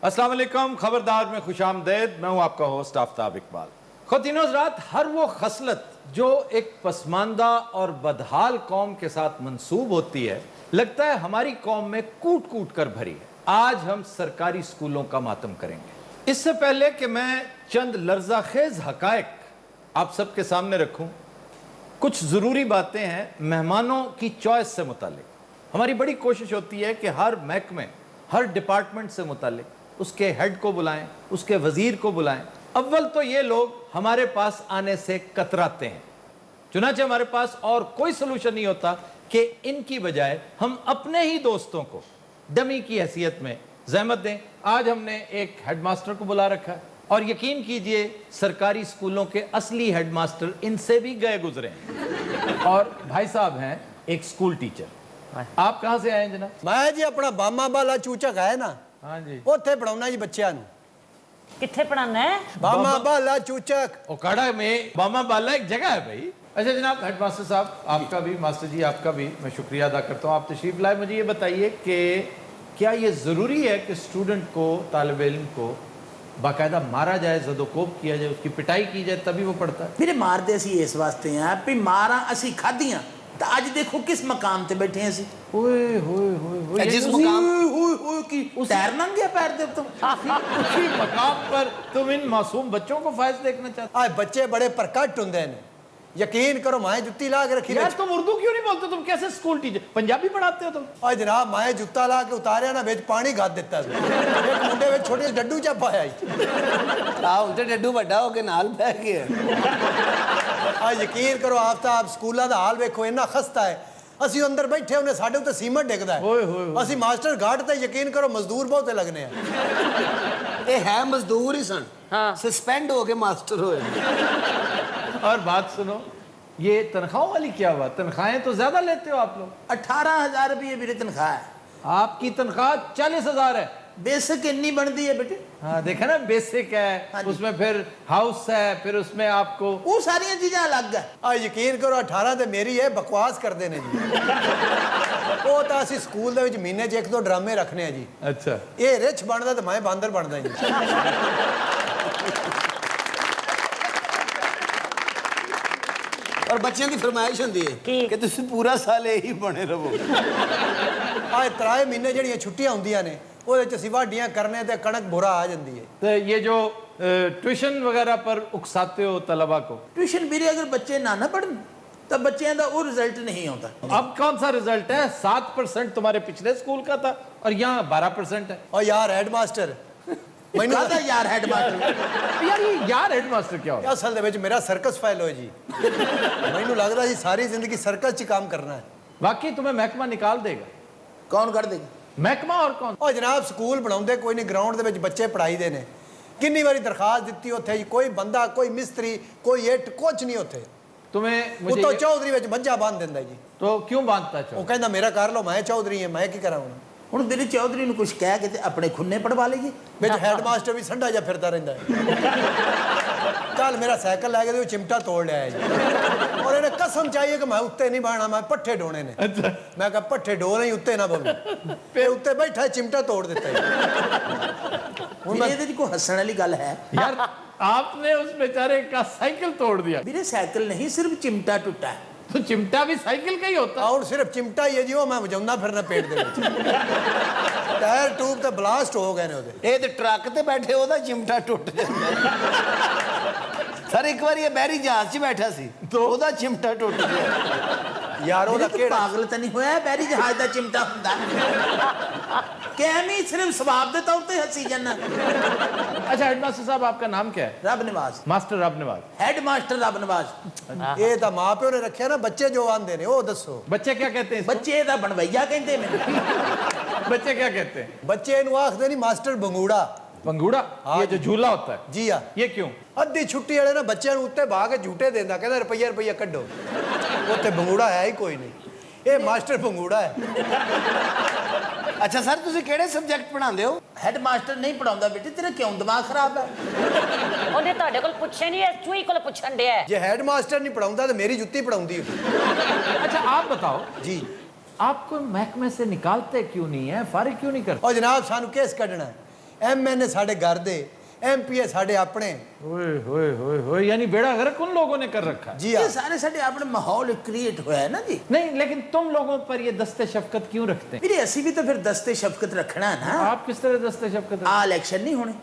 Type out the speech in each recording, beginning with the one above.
अस्सलाम वालेकुम, खबरदार में खुश आमदेद। मैं हूं आपका होस्ट आफ्ताब इकबाल। ख़वातीनो हज़रात, हर वो खसलत जो एक पसमानदा और बदहाल कौम के साथ मंसूब होती है, लगता है हमारी कौम में कूट कूट कर भरी है। आज हम सरकारी स्कूलों का मातम करेंगे। इससे पहले कि मैं चंद लर्जा खेज हकायक आप सबके सामने रखूं, कुछ ज़रूरी बातें हैं मेहमानों की चॉइस से मुतालिक। हमारी बड़ी कोशिश होती है कि हर महकमे, हर डिपार्टमेंट से मुतालिक उसके हेड को बुलाएं, उसके वज़ीर को बुलाएं। अव्वल तो ये लोग हमारे पास आने से कतराते हैं, चुनांचे हमारे पास और कोई सलूशन नहीं होता कि इनकी बजाय हम अपने ही दोस्तों को डमी की हैसियत में ज़हमत दें। आज हमने एक हेडमास्टर को बुला रखा है और यकीन कीजिए सरकारी स्कूलों के असली हेडमास्टर इनसे भी गए गुजरे हैं। और भाई साहब हैं एक स्कूल टीचर। आप कहाँ से आए हैं जनाब? मैं जी अपना बामा बाला चूचक है ना, हाँ जी, उत्थे पढ़ाउना जी बच्चों नूं। कित्थे पढ़ाना है? बामा बाला चूचक ओकाड़ा में बामा बाला एक जगह है भाई। अच्छा जनाब हेडमास्टर साहब, आपका भी, मास्टर जी आपका भी मैं शुक्रिया अदा करता हूँ, आप तशरीफ लाए। मुझे ये बताइए कि क्या ये ज़रूरी है कि स्टूडेंट को, तालिब इल्म को बाकायदा मारा जाए, ज़दोकोब किया जाए, उसकी पिटाई की जाए तभी वो पढ़ता है? फिर मारते असी इस वास्ते हैं भी मारा असी खादियां तो आज देखो किस मकाम ते बैठे हैं असी। ओए होए होए होए, जिस मकाम की तैरना गया पैर दे तुम उसी मकाम पर तुम इन मासूम बच्चों को फायज देखना चाहते आज बच्चे बड़े प्रकट होंदे ने, यकीन करो मैं जुत्ती ला के रखी। यार तुम उर्दू क्यों नहीं बोलते? तुम कैसे स्कूल टीचर, पंजाबी पढ़ाते हो तुम? और जनाब मैं जुत्ता ला के उतारिया ना, विच पानी गद दिता एक मुंडे विच छोटे डड्डू चा पाया उनते डड्डू वड्डा हो के नाल पै गया। आज यकीन करो आफ्ताब स्कूलों का हाल वेखो इन्ना खस्ता है। असी अंदर बैठे होने साडे उत्ते सीमेंट डिगदा है, असी मास्टर घाट ते यकीन करो मजदूर बहुते लगने हैं। ये है मजदूर ही सन, हाँ। सस्पेंड हो के मास्टर होए। और बात सुनो, ये तनख्वाहों वाली क्या हुआ? तनख्वाहें तो ज्यादा लेते हो आप लोग। 18,000 रुपये मेरी तनख्वाह है। आपकी तनख्वाह 40,000 है। बेसिक इन्नी बनती है बेटे। हाँ देखा ना, बेसिक है, हाँ जी। उसमें फिर हाउस है, फिर उसमें आपको वो सारियां चीजें अलग है। आज यकीन करो 18 तो मेरी है, बकवास करते हैं जी। वो तो असी स्कूल दे विच महीने च 1-2 ड्रामे रखने हैं जी। अच्छा, ये रिच बनता तो मैं बांदर बनता जी। और बच्चों की फरमाइश होती है कि तुम पूरा साल यही बने रहो। आज 3 महीने जड़ियां छुट्टियां होंदियां ने, ਉਹਦੇ ਚ ਅਸੀਂ ਵਾਢੀਆਂ करने ते कणक बुरा आ जाती है। तो ये जो ट्यूशन वगैरह पर उकसाते हो तलबा को, ट्यूशन भी अगर बच्चे ना पढ़न तो बच्चों का वो रिजल्ट नहीं आता। अब कौन सा रिजल्ट है? 7% तुम्हारे पिछले स्कूल का था और यहाँ 12% है। और यार हेडमास्टर मैनू कहता यार हेडमास्टर, यार ये यार हेडमास्टर क्या हो? असल दे विच मेरा सर्कस फाइल हो जी। मैनू लगदा सी सारी जिंदगी सर्कस च काम करना है। वाकई तुम्हें महकमा निकाल देगा? कौन कर देगा? महकमा और कौन? और जनाब स्कूल बनाउंदे कोई नहीं, ग्राउंड दे विच बच्चे पढ़ाईदे ने। किन्नी बारी दरखास्त दित्ती उत्थे जी, कोई बंदा, कोई मिस्त्री, कोई इट कुछ नहीं उत्थे। तुम्हें मुझे उतो ये- चौधरी विच मज्जा बांध दिंदा जी। तो क्यों बांधता वो चाहो? कहंदा मेरा कर लो, मैं चौधरी हां, मैं की करा हुण। ਹੁਣ ਮੇਰੇ ਚੌਧਰੀ ਨੂੰ ਕੁਝ ਕਹਿ ਕੇ ਤੇ ਆਪਣੇ ਖੁੰਨੇ ਪੜਵਾ ਲਈਏ। विच हेडमास्टर भी संडा जा फिरता रहिंदा है। कल मेरा साइकिल लै के वो चिमटा तोड़ लिया है जी। और इन्हें कसम चाहिए कि मैं उत्ते नहीं बहना, मैं पट्ठे ढोने ने। अच्छा, मैं कहा पट्ठे ढो नहीं, उत्ते ना बहूं। फिर उत्ते बैठा चिमटा तोड़ देता है। ਵੀਰੇ ਇਹਦੇ 'ਚ ਕੋਈ ਹੱਸਣ ਵਾਲੀ ਗੱਲ ਹੈ? यार आपने उस बेचारे का साइकिल तोड़ दिया। ਵੀਰੇ ਸਾਈਕਲ नहीं, सिर्फ चिमटा टूटा है। तो चिमटा भी साइकिल का ही होता है। और सिर्फ चिमटा ही है जी, वो मैं वजाउंदा फिरना पेट दे विच। टायर ट्यूब ते ब्लास्ट हो गए ने ओदे। ये तो ट्रक ते बैठे ओदा चिमटा टुट जाता। सर एक बार ये बहरी जहाज च बैठा सी तो ओदा चिमटा टुट गया। यार ओदा ਵੀਰੇ ਤੂੰ केड़ा ਪਾਗਲ ਤਾਂ ਨਹੀਂ ਹੋਇਆ? ਬੈਰੀ ਜਹਾਜ਼ ਦਾ चिमटा ਹੁੰਦਾ कि ਐਵੇਂ ਸਿਰਫ ਸਵਾਬ ਦੇ ਤੌਰ ਤੇ ਹੱਸੀ ਜਾਨਾ। अच्छा हेडमास्टर साहब, आपका नाम क्या है? ਰੱਬ ਨਿਵਾਜ਼, मास्टर रब नवाज। हेड मास्टर ਰੱਬ ਨਿਵਾਜ਼। ये तो मां प्यो ने रखा ना, बच्चे जो आंदे ने वो दसो। बच्चे क्या कहते हैं इसको? ਬੱਚੇ ਦਾ ਬਣਵਈਆ ਕਹਿੰਦੇ ਮੈਨੂੰ। बच्चे क्या कहते हैं? बच्चे इनू आखदे नहीं मास्टर बंगूड़ा। पंगूड़ा? ये जो झूला होता है, जी हाँ। ये क्यों? अद्धी छुट्टी वाले ना बच्चों ਨੂੰ ਉੱਤੇ ਬਾ ਕੇ ਝੂਟੇ ਦਿੰਦਾ, ਕਹਿੰਦਾ ਰੁਪਈਆ ਕੱਢੋ। ਉੱਤੇ ਬੰਗੂੜਾ ਹੈ ਹੀ ਕੋਈ ਨਹੀਂ, ਇਹ ਮਾਸਟਰ ਬੰਗੂੜਾ ਹੈ। अच्छा सर तुम केड़े सब्जेक्ट पढ़ाते हो? हेड मास्टर नहीं पढ़ाਉਂਦਾ बेटे, तेरा क्यों दिमाग खराब है? ਉਹਨੇ ਤੁਹਾਡੇ ਕੋਲ ਪੁੱਛਿਆ ਨਹੀਂ, ਇਹ ਚੂਹੀ ਕੋਲ ਪੁੱਛਣ ਡਿਆ ਹੈ। ਜੇ ਹੈਡ ਮਾਸਟਰ ਨਹੀਂ ਪੜਾਉਂਦਾ ਤਾਂ ਮੇਰੀ ਜੁੱਤੀ ਪੜਾਉਂਦੀ। अच्छा आप बताओ जी आपको महकमे से निकालते क्यों नहीं है, फारिग क्यों नहीं करते? और जनाब सानू केस कढ़ना है MN ਸਾਡੇ ਘਰ ਦੇ, MP ਸਾਡੇ ਆਪਣੇ। ओए होए होए होए, यानी बेड़ा गर्क उन लोगों ने कर रखा है। जी ये हाँ, सारे साडे अपने माहौल क्रिएट होया है ना जी। नहीं, लेकिन तुम लोगों पर ये दस्ते शफकत क्यों रखते हैं? ਵੀਰੇ ਅਸੀਂ ਵੀ ਤਾਂ ਫਿਰ ਦਸਤੇ ਸ਼ਫਕਤ ਰੱਖਣਾ ਹੈ ਨਾ। आप किस तरह दस्ते शफकत? ਆ ਇਲੈਕਸ਼ਨ ਨਹੀਂ ਹੋਣੇ,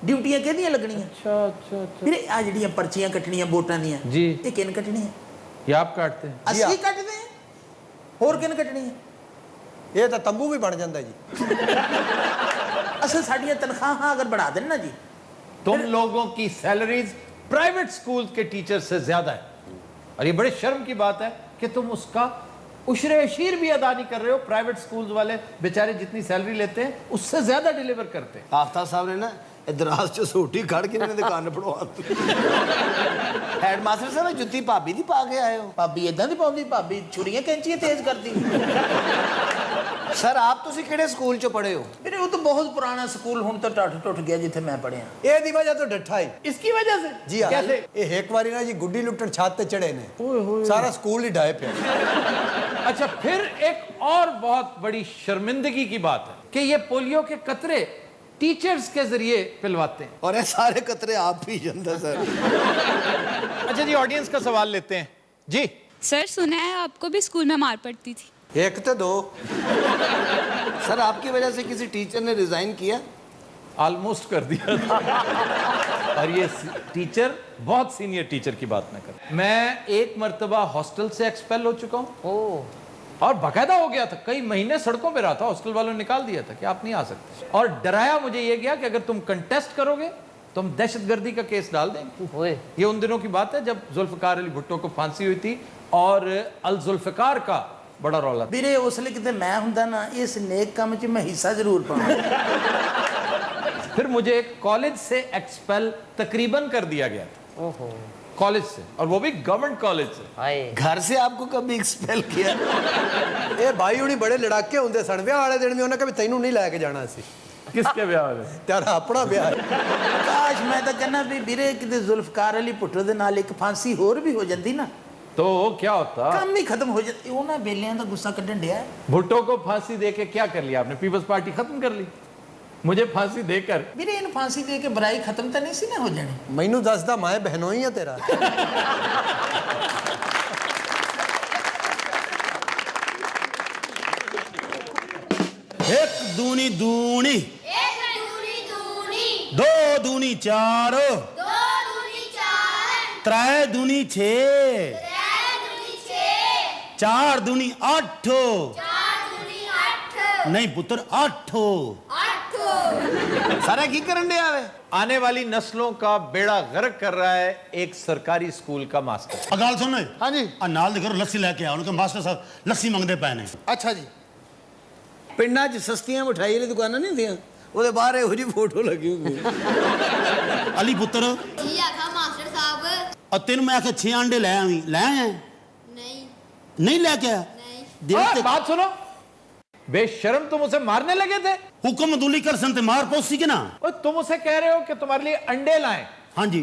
ਡਿਊਟੀਆਂ ਕਿਹਦੀਆਂ ਲੱਗਣੀਆਂ? अच्छा अच्छा अच्छा, ਵੀਰੇ ਆ ਜਿਹੜੀਆਂ ਪਰਚੀਆਂ ਕੱਟਣੀਆਂ ਵੋਟਾਂ ਦੀਆਂ, जी ਇਹ ਕਿਹਨ ਕੱਟਣੀਆਂ? ये आप काटते हैं? ਅਸੀਂ ਕੱਟਦੇ ਹਾਂ, ਹੋਰ ਕਿਹਨ ਕੱਟਣੀਆਂ? ਇਹ ਤਾਂ ਤੰਬੂ ਵੀ ਬਣ ਜਾਂਦਾ ਜੀ। ਅਸਲ ਸਾਡੀਆਂ ਤਨਖਾਹਾਂ ਅਗਰ बढ़ा ਦੇਣ ਨਾ ਜੀ, तुम लोगों की सैलरीज प्राइवेट स्कूल के टीचर से ज्यादा है, और ये बड़े शर्म की बात है कि तुम उसका उशरे अशीर भी अदा नहीं कर रहे हो। प्राइवेट स्कूल वाले बेचारे जितनी सैलरी लेते हैं उससे ज्यादा डिलीवर करते हैं। ਆਫਤਾਬ ਸਾਹਿਬ ਨੇ ਨਾ ਇਦਰਾਸ ਚ ਸੋਟੀ ਖੜ ਕੇ ਇਹਨਾਂ ਦੇ ਕੰਨ ਪੜਵਾਤੀ। ਹੈਡਮਾਸਟਰ ਸਾਹਿਬ ਜੁੱਤੀ ਭਾਬੀ ਦੀ ਪਾ ਕੇ ਆਏ ਹੋ। ਭਾਬੀ ਇਦਾਂ ਦੀ ਪਾਉਂਦੀ, ਭਾਬੀ ਛੁਰੀਆਂ ਕੈਂਚੀਆਂ ਤੇਜ਼ ਕਰਦੀ। ਸਰ ਆਪ ਤੁਸੀਂ ਕਿਹੜੇ ਸਕੂਲ ਚ ਪੜ੍ਹੇ ਹੋ? ਵੀਰੇ ਉਹ ਤਾਂ ਬਹੁਤ ਪੁਰਾਣਾ ਸਕੂਲ, ਹੁਣ ਤਾਂ ਟੁੱਟ ਗਿਆ ਜਿੱਥੇ ਮੈਂ ਪੜ੍ਹਿਆ। ਇਹਦੀ ਵਜ੍ਹਾ ਤੋਂ ਡੱਠਾ ਹੀ। इसकी वजह से? ਜੀ ਹਾਂ, कैसे? ਇਹ ਇੱਕ ਵਾਰੀ ਨਾ ਜੀ ਗੁੱਡੀ ਲੁੱਟਣ ਛੱਤ ਤੇ ਚੜੇ ਨੇ, ਸਾਰਾ ਸਕੂਲ ਹੀ ਢਾਏ ਪਿਆ। अच्छा, फिर एक और बहुत बड़ी शर्मिंदगी की बात है कि ये पोलियो के कतरे टीचर्स के जरिए पिलवाते हैं। और ये सारे कतरे आप पी जाते सर। अच्छा जी, ऑडियंस का सवाल लेते हैं जी। सर सुना है आपको भी स्कूल में मार पड़ती थी? ਇੱਕ ਤੇ ਦੋ। सर आपकी वजह से किसी टीचर ने रिजाइन किया? ऑलमोस्ट कर दिया था। और ये टीचर बहुत सीनियर टीचर की बात मैं कर, मैं एक मर्तबा हॉस्टल से एक्सपेल हो चुका हूँ, और बाकायदा हो गया था, कई महीने सड़कों पे रहा था, हॉस्टल वालों ने निकाल दिया था कि आप नहीं आ सकते, और डराया मुझे ये गया कि अगर तुम कंटेस्ट करोगे तो हम दहशतगर्दी का केस डाल देंगे। ये उन दिनों की बात है जब जुल्फकार अली भुट्टो को फांसी हुई थी और अल जुल्फकार का बड़ा रौला था। ਵੀਰੇ ਉਸ ਲਈ ਕਿਤੇ ਮੈਂ ਹੁੰਦਾ ਨਾ, ਇਸ ਨੇਕ ਕੰਮ 'ਚ ਮੈਂ ਹਿੱਸਾ ਜ਼ਰੂਰ ਪਾਵਾਂ। फिर मुझे एक कॉलेज से एक्सपेल तकरीबन कर दिया गया था। ओहो, कॉलेज से, और वो भी गवर्नमेंट कॉलेज से। घर से आपको कभी एक्सपेल किया? ਇਹ ਭਾਈ ਹੁਣੀ ਬੜੇ ਲੜਾਕੇ ਹੁੰਦੇ ਸਨ, ਵਿਆਹ ਵਾਲੇ ਦਿਨ ਵੀ ਉਹਨਾਂ ਕਦੇ ਤੈਨੂੰ ਨਹੀਂ ਲੈ ਕੇ ਜਾਣਾ ਸੀ, किसके ब्याह में? ਤੇਰਾ ਆਪਣਾ ਵਿਆਹ ਹੈ। ਕਾਸ਼ ਮੈਂ ਤਾਂ ਕਹਿੰਦਾ ਵੀ ਵੀਰੇ ਕਿਤੇ ਜ਼ੁਲਫਕਾਰ ਅਲੀ ਭੁੱਟੋ ਦੇ ਨਾਲ ਇੱਕ ਫਾਂਸੀ ਹੋਰ ਵੀ ਹੋ ਜਾਂਦੀ ਨਾ, तो क्या होता? ਕੰਮ ਹੀ ਖਤਮ ਹੋ ਜਾਂਦੀ। ਉਹਨਾਂ ਬੇਲਿਆਂ ਦਾ ਗੁੱਸਾ ਕੱਢਣ ਡਿਆ। भुट्टो को फांसी देके क्या कर लिया आपने? पीपल्स पार्टी खत्म कर ली। मुझे फांसी देकर ਵੀਰੇ ਇਹਨੂੰ ਫਾਂਸੀ ਦੇ ਕੇ ਬੁਰਾਈ ਖਤਮ ਤਾਂ ਨਹੀਂ ਸੀ ਨਾ ਹੋ ਜਾਣੀ। ਮੈਨੂੰ ਦੱਸਦਾ ਮੈਂ ਬਹਿਨੋਂ ਹੀ ਆ ਤੇਰਾ। एक दूनी दूनी, दो दूनी चार, त्रै दूनी छे, चार दूनी आठ, नहीं पुत्र आठ। सारा की करन दे आवे? आने वाली नस्लों का बेड़ा गर्क कर रहा है एक सरकारी स्कूल का मास्टर। गल सुन। हाँ जी। नाल दे करो लस्सी लेके आओ, उनके मास्टर साहब लस्सी मंगते पे ने। ਅੱਛਾ ਜੀ। ਪਿੰਡਾਂ 'ਚ ਸਸਤੀਆਂ ਮਠਾਈ ਵਾਲੀ ਦੁਕਾਨਾਂ ਨਹੀਂ ਹੁੰਦੀਆਂ, ਉਹਦੇ ਬਾਹਰ ਇਹੋ ਜਿਹੀ ਫੋਟੋ ਲੱਗੀ ਹੁੰਦੀ ਹੈ। अली पुत्र जी आखा मास्टर साहब। और तेन मैं आखे 6 अंडे ले आवी, ले आया? नहीं नहीं लेके आया? नहीं। देख बात सुनो, बेशर्म, तुम उसे मारने लगे थे। हुक्म दुली कर संते मार पौसी के ना। और तुम उसे कह रहे हो कि तुम्हारे लिए अंडे लाएं, हाँ जी।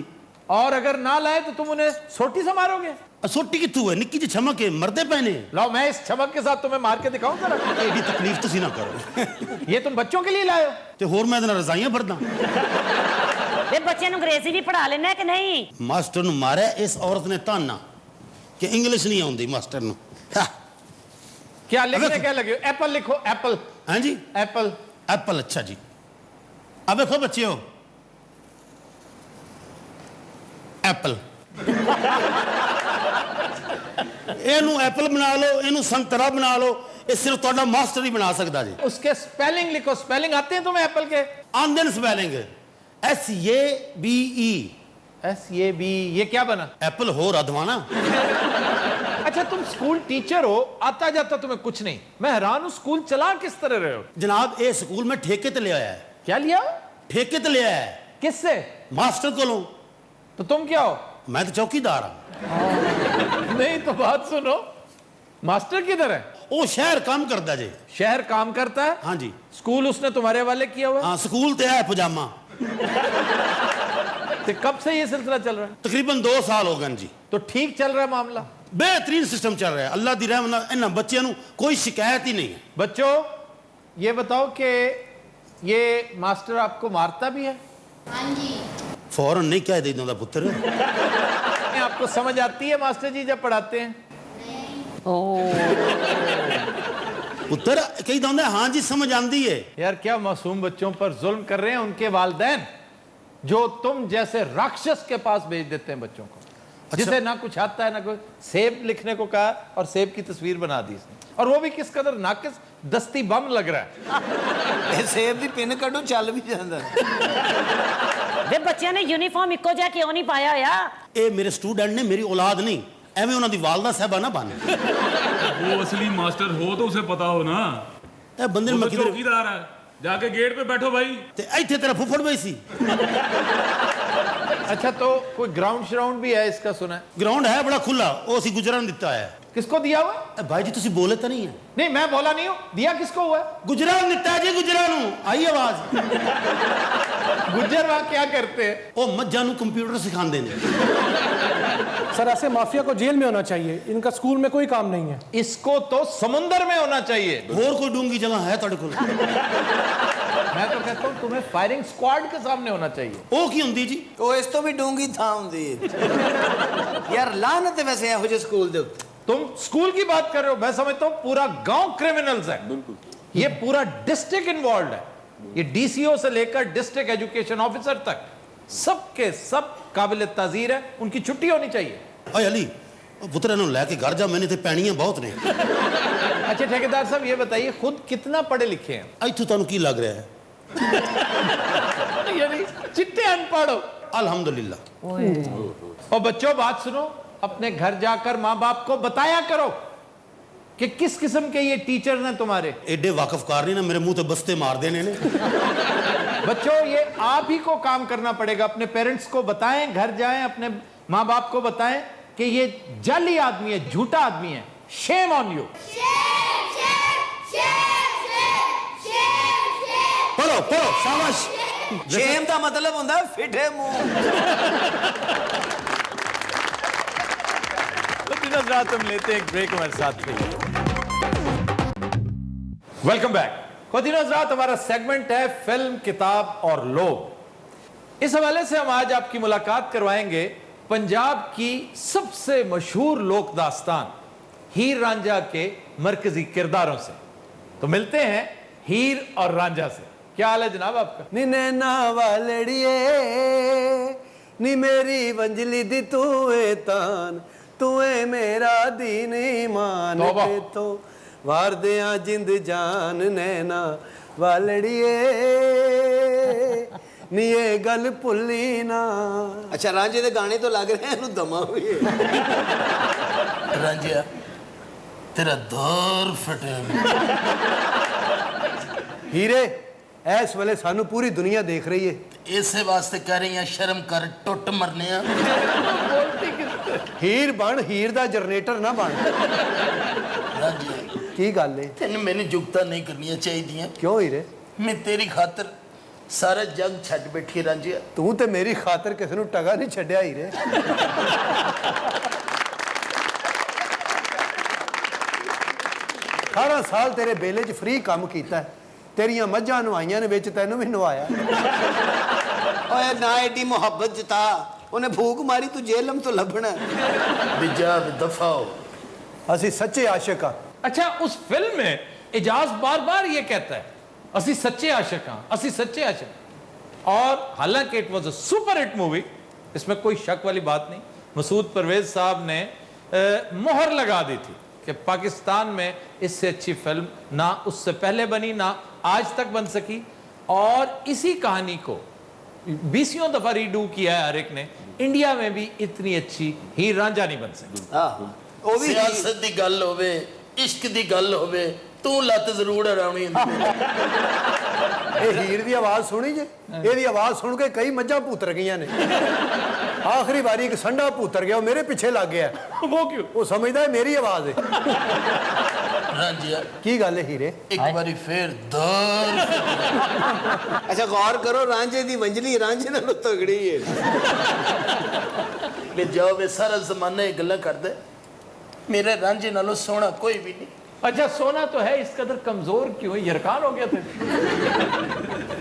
और अगर ना लाए तो तुम उन्हें सोटी से मारोगे। सोटी कितू है, निक्की जी छमक है, मरदे पहने। लाओ मैं इस चमक के साथ तुम्हें मार के दिखाऊं जरा। एडी तकलीफ तुसी ना करो। ये तुम बच्चों के लिए लाए हो? ते होर मैं इहदे नाल रजाइयां भरदा। ये बच्चे नु अंग्रेजी भी पढ़ा लेना है कि नहीं? मास्टर नु मारे इस औरत ने ताना कि इंग्लिश नहीं आउंदी मास्टर नु। हाँ। क्या लिखने क्या लगे हो? एप्पल लिखो, एप्पल। हाँ जी, एप्पल। एप्पल। अच्छा जी। अब देखो बच्चियों, एप्पल। ਇਹਨੂੰ ਐਪਲ ਬਣਾ ਲਓ, ਇਹਨੂੰ ਸੰਤਰਾ ਬਣਾ ਲਓ, ਇਹ ਸਿਰਫ ਤੁਹਾਡਾ ਮਾਸਟਰ ਹੀ ਬਣਾ ਸਕਦਾ ਜੀ। उसके स्पेलिंग लिखो। स्पेलिंग आते हैं तुम्हें एप्पल के? आंदे स्पेलिंग SABE। SAB, ये क्या बना? एप्पल हो रधवाना। अच्छा, तुम स्कूल टीचर हो, आता जाता तुम्हें कुछ नहीं। मैं हैरान हूं, स्कूल चला किस तरह रहे हो? जनाब ये स्कूल में ठेके ते ले आया है। क्या लिया? ठेके ते ले आया है। किससे? मास्टर कोलों। तो तुम क्या हो? मैं तो चौकीदार हूं। नहीं तो बात सुनो, मास्टर किधर है? वो शहर काम करता जी। शहर काम करता है? हाँ जी। स्कूल उसने तुम्हारे हवाले किया हुआ है? हाँ, स्कूल ते है पजामा। तो कब से ये सिलसिला चल रहा है? तकरीबन 2 साल हो गए जी। तो ठीक चल रहा है मामला? बेहतरीन सिस्टम चल रहा है, अल्लाह दी रहमत नाल इन्हां बच्चियां नूं कोई शिकायत ही नहीं है। बच्चों, ये बताओ कि ये मास्टर आपको मारता भी है? हाँ जी। फौरन नहीं कह दे इन्हों दा पुत्र। आपको समझ आती है मास्टर जी जब पढ़ाते हैं? पुत्र कही दौंदे हाँ जी समझ आंदी है। यार क्या मासूम बच्चों पर जुल्म कर रहे हैं उनके वालिदैन, जो तुम जैसे राक्षस के पास भेज देते हैं बच्चों को। जिसे ना कुछ आता है ना कुछ, सेब लिखने को कहा और सेब की तस्वीर बना दी इसने, और वो भी किस कदर नाकिस, दस्ती बम लग रहा है। सेब दी पिन कड्डो चल भी जांदा। वे बच्चों ने यूनिफॉर्म इको जा क्यों नहीं पाया या? ये मेरे स्टूडेंट ने, मेरी औलाद नहीं। एवं उन्हों दी वालदा साहबा ना बन। वो असली मास्टर हो तो उसे पता हो ना। ए बंदे वो ने तो चौकीदार है, जाके गेट पे बैठो भाई। ते इत्थे तेरा फुफड़ भी सी। अच्छा तो कोई ग्राउंड श्राउंड भी है इसका सुना है? ग्राउंड है बड़ा खुला, वो सी गुजरा ने दिता है। किसको दिया हुआ? भाई जी तुसी बोले तो नहीं है? नहीं मैं बोला नहीं हूँ, दिया किसको हुआ है? गुजरा ने दिता है जी, गुजरा नु। आई आवाज। गुज्जर वहां क्या करते हैं? वो मज्जा नु कंप्यूटर सिखांदे ने। सर ऐसे माफिया को जेल में होना चाहिए, इनका स्कूल में कोई काम नहीं है। इसको तो समुंदर में होना चाहिए। और कोई डूंगी जगह है तेरे को? मैं तो कहता हूँ तुम्हें फायरिंग स्क्वाड के सामने होना चाहिए। वो की हुंदी जी? वो इस तो भी डूंगी था हुंदी है। यार लानत है वैसे हो जे स्कूल दे। तुम स्कूल की बात कर रहे हो, मैं समझता हूँ पूरा गांव क्रिमिनल्स है। बिल्कुल। ये पूरा डिस्ट्रिक्ट इन्वॉल्व है। ये डीसीओ से लेकर डिस्ट्रिक्ट एजुकेशन ऑफिसर तक सबके सब काबिल ताजीर है, उनकी छुट्टी होनी चाहिए। ओए अली पुत्र इन्हों लेके घर जा, मैंने ते पैणियां बहुत ने। अच्छा ठेकेदार साहब ये बताइए खुद कितना पढ़े लिखे हैं? इत्थों तुहानू की लग रहा है? यानी चिट्टे अनपढ़ हो। अल्हम्दुलिल्लाह। और बच्चों बात सुनो, अपने घर जाकर माँ बाप को बताया करो कि किस किस्म के ये टीचर हैं तुम्हारे। एडे वाकफकार नहीं ना, मेरे मुंह ते बस्ते मार देने ने। बच्चों ये आप ही को काम करना पड़ेगा, अपने पेरेंट्स को बताएं, घर जाएं, अपने माँ बाप को बताएं कि ये जाली आदमी है, झूठा आदमी है। Shame on you. पढ़ो पढ़ो शाबाश। शेम का मतलब होता है फिटे मुंह। हम लेते हैं एक ब्रेक, हमारे साथ वेलकम बैक। खुदिनोज़रात हमारा सेगमेंट है फिल्म, किताब और लोग। इस हवाले से हम आज आपकी मुलाकात करवाएंगे पंजाब की सबसे मशहूर लोक दास्तान हीर रांझा के मरकजी किरदारों से। तो मिलते हैं हीर और रांझा से। क्या हाल है जनाब आपका? नी नैना वालड़िए नी मेरी वंजली दी तूए तान, तूए मेरा दीन ईमान ते तो वार दिया जिंद जान नैना वालड़िए नी ये गल भुल्ली ना। अच्छा रांझे दे गाने तो लग रहे हैं इन्हू दमा हुई है। रांझिया तेरा दौर फटे। हीरे इस वेले सानू पूरी दुनिया देख रही है, इसे वास्ते कह रही हैं शर्म कर टुट मरने। हीर बन, हीर दा जनरेटर ना बन। की गल है? तेन मैंने जुगता नहीं करनी चाहिए। क्यों हीरे? मैं तेरी खातर सारा जग छड़ बैठी रांझिया। तू ते मेरी खातर किसी नू टगा नहीं छड्या हीरे। 18 साल तेरे बेले च फ्री काम कीता है, तेरियां मज्जां नवाइयां ने विच तैनू भी नवाया। ओए ना एडी मोहब्बत जता, उन्हें भूख मारी तू जेलम तो लभना। बिजा दफा हो। असी सच्चे आशिक हां। अच्छा उस फिल्म में इजाज बार बार ये कहता है असी सच्चे आशिक हां, असी सच्चे आशिक। और हालांकि it was a super hit movie, इसमें कोई शक वाली बात नहीं। मसूद परवेज साहब ने मोहर लगा दी थी कि पाकिस्तान में इससे अच्छी फिल्म ना उससे पहले बनी, ना आज तक बन सकी। और इसी कहानी को 20 दफा रीडू किया है हर एक ने। इंडिया में भी इतनी अच्छी हीर रांझा नहीं बन सकी। सियासत दी गल होवे, इश्क दी गल होवे, तू लत जरूर हरावनी। ए हीर दी आवाज सुनी जे? एदी आवाज सुन के कई मज्जां भूतर गईयां ने। आखिरी बारी एक संडा भूतर गया, मेरे पीछे लग गया। वो क्यों? वो समझदा है मेरी आवाज है। रांझिया की गल है हीरे? एक बारी फिर दौर। अच्छा गौर करो, रांझे दी वंजली रांझे नालों तगड़ी है। ले जाओ वे सारा जमाना ये गल्लां कर दे, मेरे रांझे नालों सोना कोई भी नहीं। अच्छा सोना तो है, इस कदर कमजोर क्यों? यरकान हो गया था।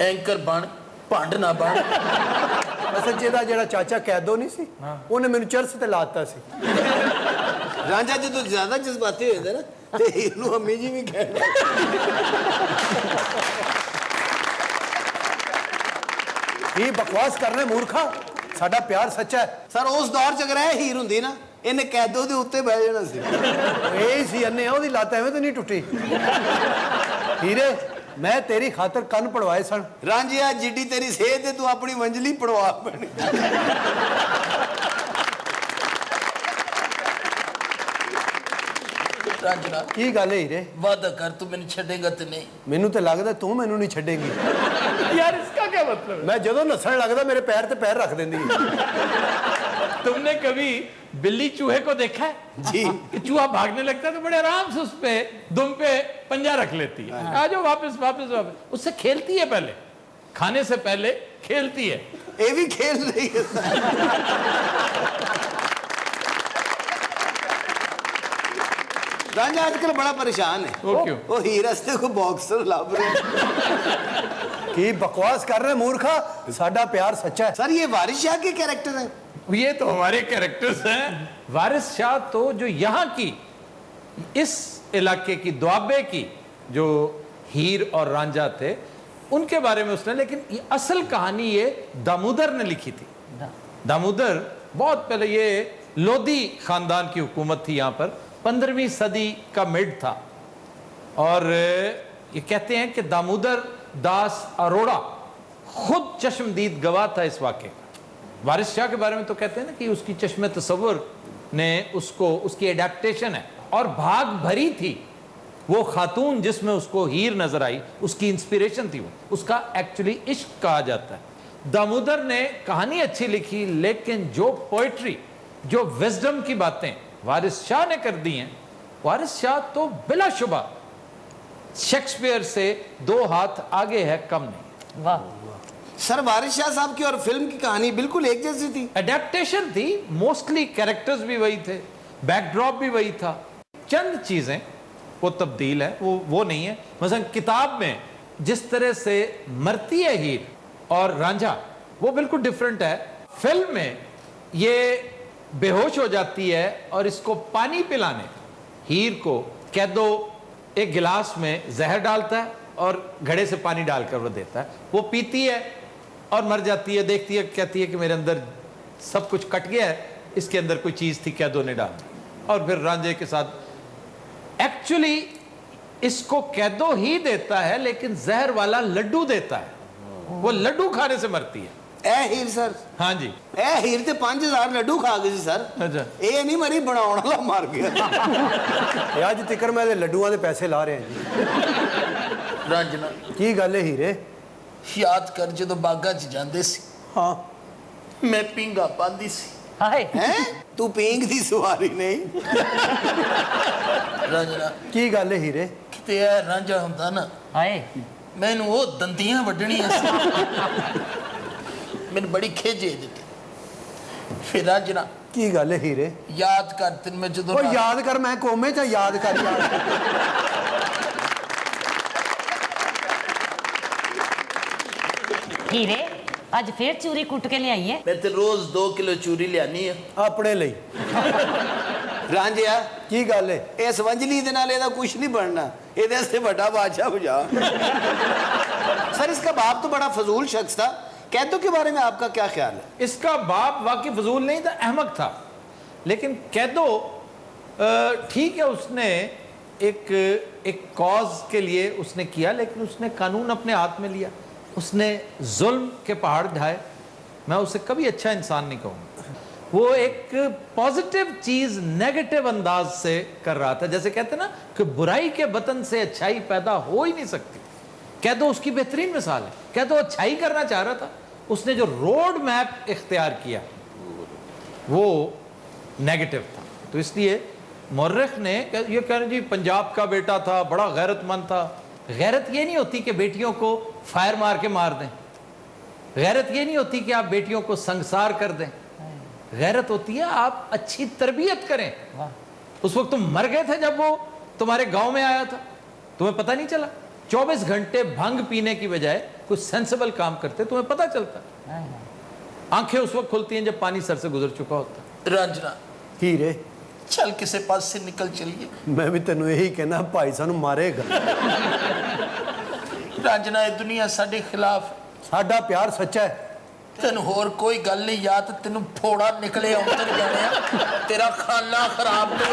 ਐਂਕਰ ਬਣ ਭੰਡ ਨਾ ਬਣ। ਅਸਲ 'ਚ ਇਹਦਾ ਜਿਹੜਾ ਚਾਚਾ ਕੈਦੋ ਨਹੀਂ ਸੀ, ਉਹਨੇ ਮੈਨੂੰ ਚਰਸ ਤੇ ਲਾਤਾ ਸੀ। ਰਾਂਝਾ ਜਦੋਂ ਜ਼ਿਆਦਾ ਜਜ਼ਬਾਤੀ ਹੋ ਜਾਂਦਾ ਨਾ ਤੇ ਹੀਰ ਨੂੰ ਅੰਮੀ ਜੀ ਵੀ ਕਹਿੰਦਾ। ਕੀ ਬਕਵਾਸ ਕਰ ਰਹੇ ਮੂਰਖਾ, ਸਾਡਾ ਪਿਆਰ ਸੱਚਾ ਹੈ। ਸਰ ਉਸ ਦੌਰ 'ਚ ਅਗਰ ਇਹ ਹੀਰ ਹੁੰਦੀ ਨਾ, ਇਹਨੇ ਕੈਦੋ ਦੇ ਉੱਤੇ ਬਹਿ ਜਾਣਾ ਸੀ। ਇਹ ਹੀ ਸੀ ਅੰਨੇ, ਉਹਦੀ ਲੱਤ ਐਵੇਂ ਤਾਂ ਨਹੀਂ ਟੁੱਟੀ। ਹੀਰੇ, ਮੈਂ ਤੇਰੀ ਖਾਤਰ ਕੰਨ ਪੜਵਾਏ ਸਨ। ਰਾਂਝਿਆ ਜਿੱਡੀ ਤੇਰੀ ਸਿਹਤ ਤੇ ਤੂੰ ਆਪਣੀ ਵੰਜਲੀ ਪੜਵਾ ਪੈਣੀ। ਰਾਂਝਣਾ ਕੀ ਗੱਲ ਹੈ ਹੀਰੇ? ਵਾਦਾ ਕਰ ਤੂੰ ਮੈਨੂੰ ਛੱਡੇਗਾ ਤੇ ਨਹੀਂ। ਮੈਨੂੰ ਤੇ ਲੱਗਦਾ ਤੂੰ ਮੈਨੂੰ ਨਹੀਂ ਛੱਡੇਂਗੀ। यार इसका क्या मतलब है? ਮੈਂ ਜਦੋਂ ਨੱਸਣ ਲੱਗਦਾ ਮੇਰੇ ਪੈਰ ਤੇ ਪੈਰ ਰੱਖ ਦਿੰਦੀ ਹੈ। तुमने कभी बिल्ली चूहे को देखा है? जी। कि चूहा भागने लगता है तो बड़े आराम से उस पे दुम पे पंजा रख लेती है, आ जाओ वापस वापस वापस। उससे खेलती है, पहले खाने से पहले खेलती है। ये भी खेल रही है। रांझा आजकल बड़ा परेशान है। वो क्यों? वो हीर हस्ते को बॉक्सर लाभ रहे हैं। ਕੀ ਬਕਵਾਸ ਕਰ ਰਹੇ ਮੂਰਖਾ, ਸਾਡਾ ਪਿਆਰ ਸੱਚਾ ਹੈ। सर ये वारिस शाह के कैरेक्टर हैं। ये तो हमारे कैरेक्टर्स हैं। वारिस शाह तो जो यहाँ की इस इलाके की दुआबे की जो हीर और रांझा थे उनके बारे में उसने, लेकिन ये असल कहानी ये दामोदर ने लिखी थी। दामोदर बहुत पहले, ये लोधी खानदान की हुकूमत थी यहाँ पर, 15वीं सदी का मिड था। और ये कहते हैं कि दामोदर दास अरोड़ा खुद चश्मदीद गवाह था इस वाक़े का। वारिस शाह के बारे में तो कहते हैं ना कि उसकी चश्मे तसव्वुर ने उसको, उसकी एडेप्टेशन है और भाग भरी थी। वो खातून जिसमें उसको हीर नजर आई, उसकी इंस्पिरेशन थी वो, उसका एक्चुअली इश्क कहा जाता है। दामोदर ने कहानी अच्छी लिखी, लेकिन जो पोइट्री, जो विजडम की बातें वारिस शाह ने कर दी हैं, वारिस शाह तो बिलाशुबा शेक्सपियर से 2 हाथ आगे है, कम नहीं। वाह, सर वारिस शाह साहब की और फिल्म की कहानी बिल्कुल एक जैसी थी। एडेप्टेशन थी, मोस्टली कैरेक्टर्स भी वही थे, बैकड्रॉप भी वही था, चंद चीजें वो तब्दील है, वो नहीं है। मसलन किताब में जिस तरह से मरती है हीर और रांझा, वो बिल्कुल डिफरेंट है। फिल्म में ये बेहोश हो जाती है और इसको पानी पिलाने, हीर को कैदो एक गिलास में जहर डालता है और घड़े से पानी डालकर वो देता है, वो पीती है और मर जाती है। देखती है, कहती है कि मेरे अंदर सब कुछ कट गया है, इसके अंदर कोई चीज़ थी, कैदो ने डाल दी। और फिर रांझे के साथ एक्चुअली इसको कैदो ही देता है, लेकिन जहर वाला लड्डू देता है, वो लड्डू खाने से मरती है। ए हीर सर, हाँ जी, ए हीर ते 5000 लड्डू खा गई सी सर। अच्छा। ये नहीं मरी, बनाने वाला मर गया। ਇਹ ਅੱਜ ਤੱਕ ਮੈਂ ਇਹਦੇ ਲੱਡੂਆਂ ਦੇ ਪੈਸੇ ਲਾ ਰਿਹਾ ਜੀ। ਰਾਂਝਣਾ ਕੀ ਗੱਲ ਹੈ ਹੀਰੇ? ਯਾਦ ਕਰ ਜਦੋਂ ਬਾਗਾਂ 'ਚ ਜਾਂਦੇ ਸੀ, ਹਾਂ, ਮੈਂ ਪਿੰਗਾ ਪਾਉਂਦੀ ਸੀ। हाय, हैं तू पींग दी सवारी नहीं। ਰਾਂਝਣਾ ਕੀ ਗੱਲ ਹੈ ਹੀਰੇ? ਕਿਤੇ ਇਹ ਰਾਂਝਾ ਹੁੰਦਾ ਨਾ, हाय, ਮੈਨੂੰ ਉਹ ਦੰਦੀਆਂ ਵੱਢਣੀਆਂ ਸੀ। ਮੈਨੂੰ ਬੜੀ ਖਿਝ ਇਹਦੇ ਤੇ। ਫਿਰ ਰਾਂਝਣਾ ਕੀ ਗੱਲ ਹੈ ਹੀਰੇ? ਯਾਦ ਕਰ ਤੈਨੂੰ ਮੈਂ ਜਦੋਂ ਉਹ ਯਾਦ ਕਰ, ਮੈਂ ਕੋਮੇ ਚ ਯਾਦ ਕਰ ਯਾਰ। हीरे, ਅੱਜ ਫੇਰ ਚੂਰੀ ਕੁੱਟ ਕੇ ਲਿਆਈ ਹੈ। ਮੈਂ ਤੇ ਰੋਜ਼ 2 ਕਿਲੋ ਚੂਰੀ ਲਿਆਨੀ ਆ। ਆਪਣੇ ਲਈ। रांझिया ਕੀ ਗੱਲ ਹੈ? इस वंजली दे नाल एदा कुछ नहीं बनना, एदे से बड़ा बादशाह बुझा। सर इसका बाप तो बड़ा फजूल शख्स था, कैदो के बारे में आपका क्या ख्याल है? इसका बाप वाकई फजूल नहीं था, अहमक था। लेकिन कैदो ठीक है, उसने एक कॉज के लिए उसने किया, लेकिन उसने कानून अपने हाथ में लिया, उसने जुल्म के पहाड़ ढाए। मैं उसे कभी अच्छा इंसान नहीं कहूँगा। वो एक पॉजिटिव चीज नेगेटिव अंदाज से कर रहा था। जैसे कहते हैं ना कि बुराई के बतन से अच्छाई पैदा हो ही नहीं सकती। कैदो उसकी बेहतरीन मिसाल है। कैदो अच्छाई करना चाह रहा था, उसने जो रोड मैप इख्तियार किया वो नेगेटिव था। तो इसलिए मुर्रिख ने ये कह रहे जी पंजाब का बेटा था, बड़ा गैरतमंद था। गैरत ये नहीं होती कि बेटियों को फायर मार के मार दें, गैरत ये नहीं होती कि आप बेटियों को संसार कर दें। गैरत होती है आप अच्छी तरबियत करें। उस वक्त तुम मर गए थे जब वो तुम्हारे गांव में आया था, तुम्हें पता नहीं चला। 24 घंटे भंग पीने की बजाय कुछ सेंसिबल काम करते हैं, तुम्हें पता चलता है। आंखें उस वक्त खुलती हैं जब पानी सर से गुजर चुका होता है। रांझना हीरे चल किसी पास से निकल चलिए। मैं भी तेन यही कहना, भाई सानू मारेगा। रांझना ये दुनिया साडे खिलाफ, साडा प्यार सच्चा है। तेन होर कोई गल नहीं, या तो तेन फोड़ा निकले अंदर जाने, तेरा खाना खराब तो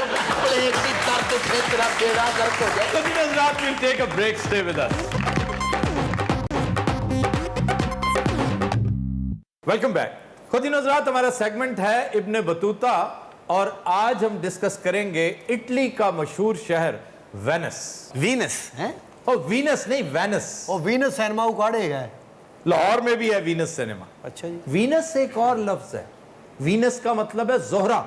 प्लेट की दर्द उठे, तेरा बेड़ा गर्क हो जाए। Continuous Raat will take a break. Stay with us. Welcome back. Continuous Raat हमारा सेगमेंट है इब्न बतूता, और आज हम डिस्कस करेंगे इटली का मशहूर शहर वेनिस। वीनस हैं? ओ वीनस नहीं, वेनिस। और वीनस सिनेमा उखाड़ेगा है। लाहौर में भी है वीनस सिनेमा। अच्छा जी। वीनस एक और लफ्ज है। वीनस का मतलब है जोहरा,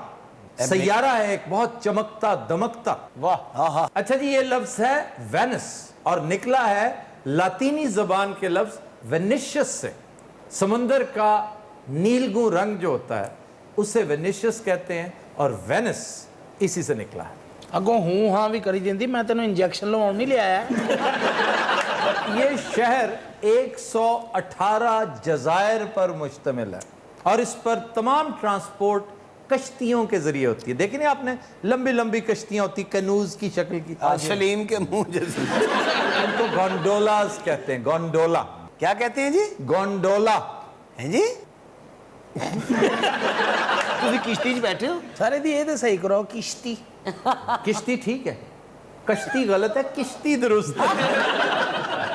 सैयारा है एक बहुत चमकता दमकता। वाह। अच्छा जी, ये लफ्ज है वेनिस और निकला है लातीनी जबान के लफ्ज वेनिशियस से। समुंदर का नीलगू रंग जो होता है उसे वेनिशियस कहते हैं, और वेनिस इसी से निकला है। अगों हूं हां भी करी देंदी, मैं तेन इंजेक्शन लवाउण नहीं ले आया। ये शहर 118 जजायर पर मुश्तमिल है, और इस पर तमाम ट्रांसपोर्ट कश्तियों के जरिए होती है। देखी नहीं आपने, लंबी लंबी कश्तियां होती, कनूज की शक्ल की। सलीम के मुंह जैसे। उनको गोंडोलास कहते हैं। गोंडोला। क्या कहते हैं जी? गोंडोला हैं जी? ਤੁਸੀਂ ਕਿਸ਼ਤੀ 'ਚ बैठे हो? सारे दी ये तो सही करो, किश्ती। किश्ती ठीक है, कश्ती गलत है, किश्ती दुरुस्त है।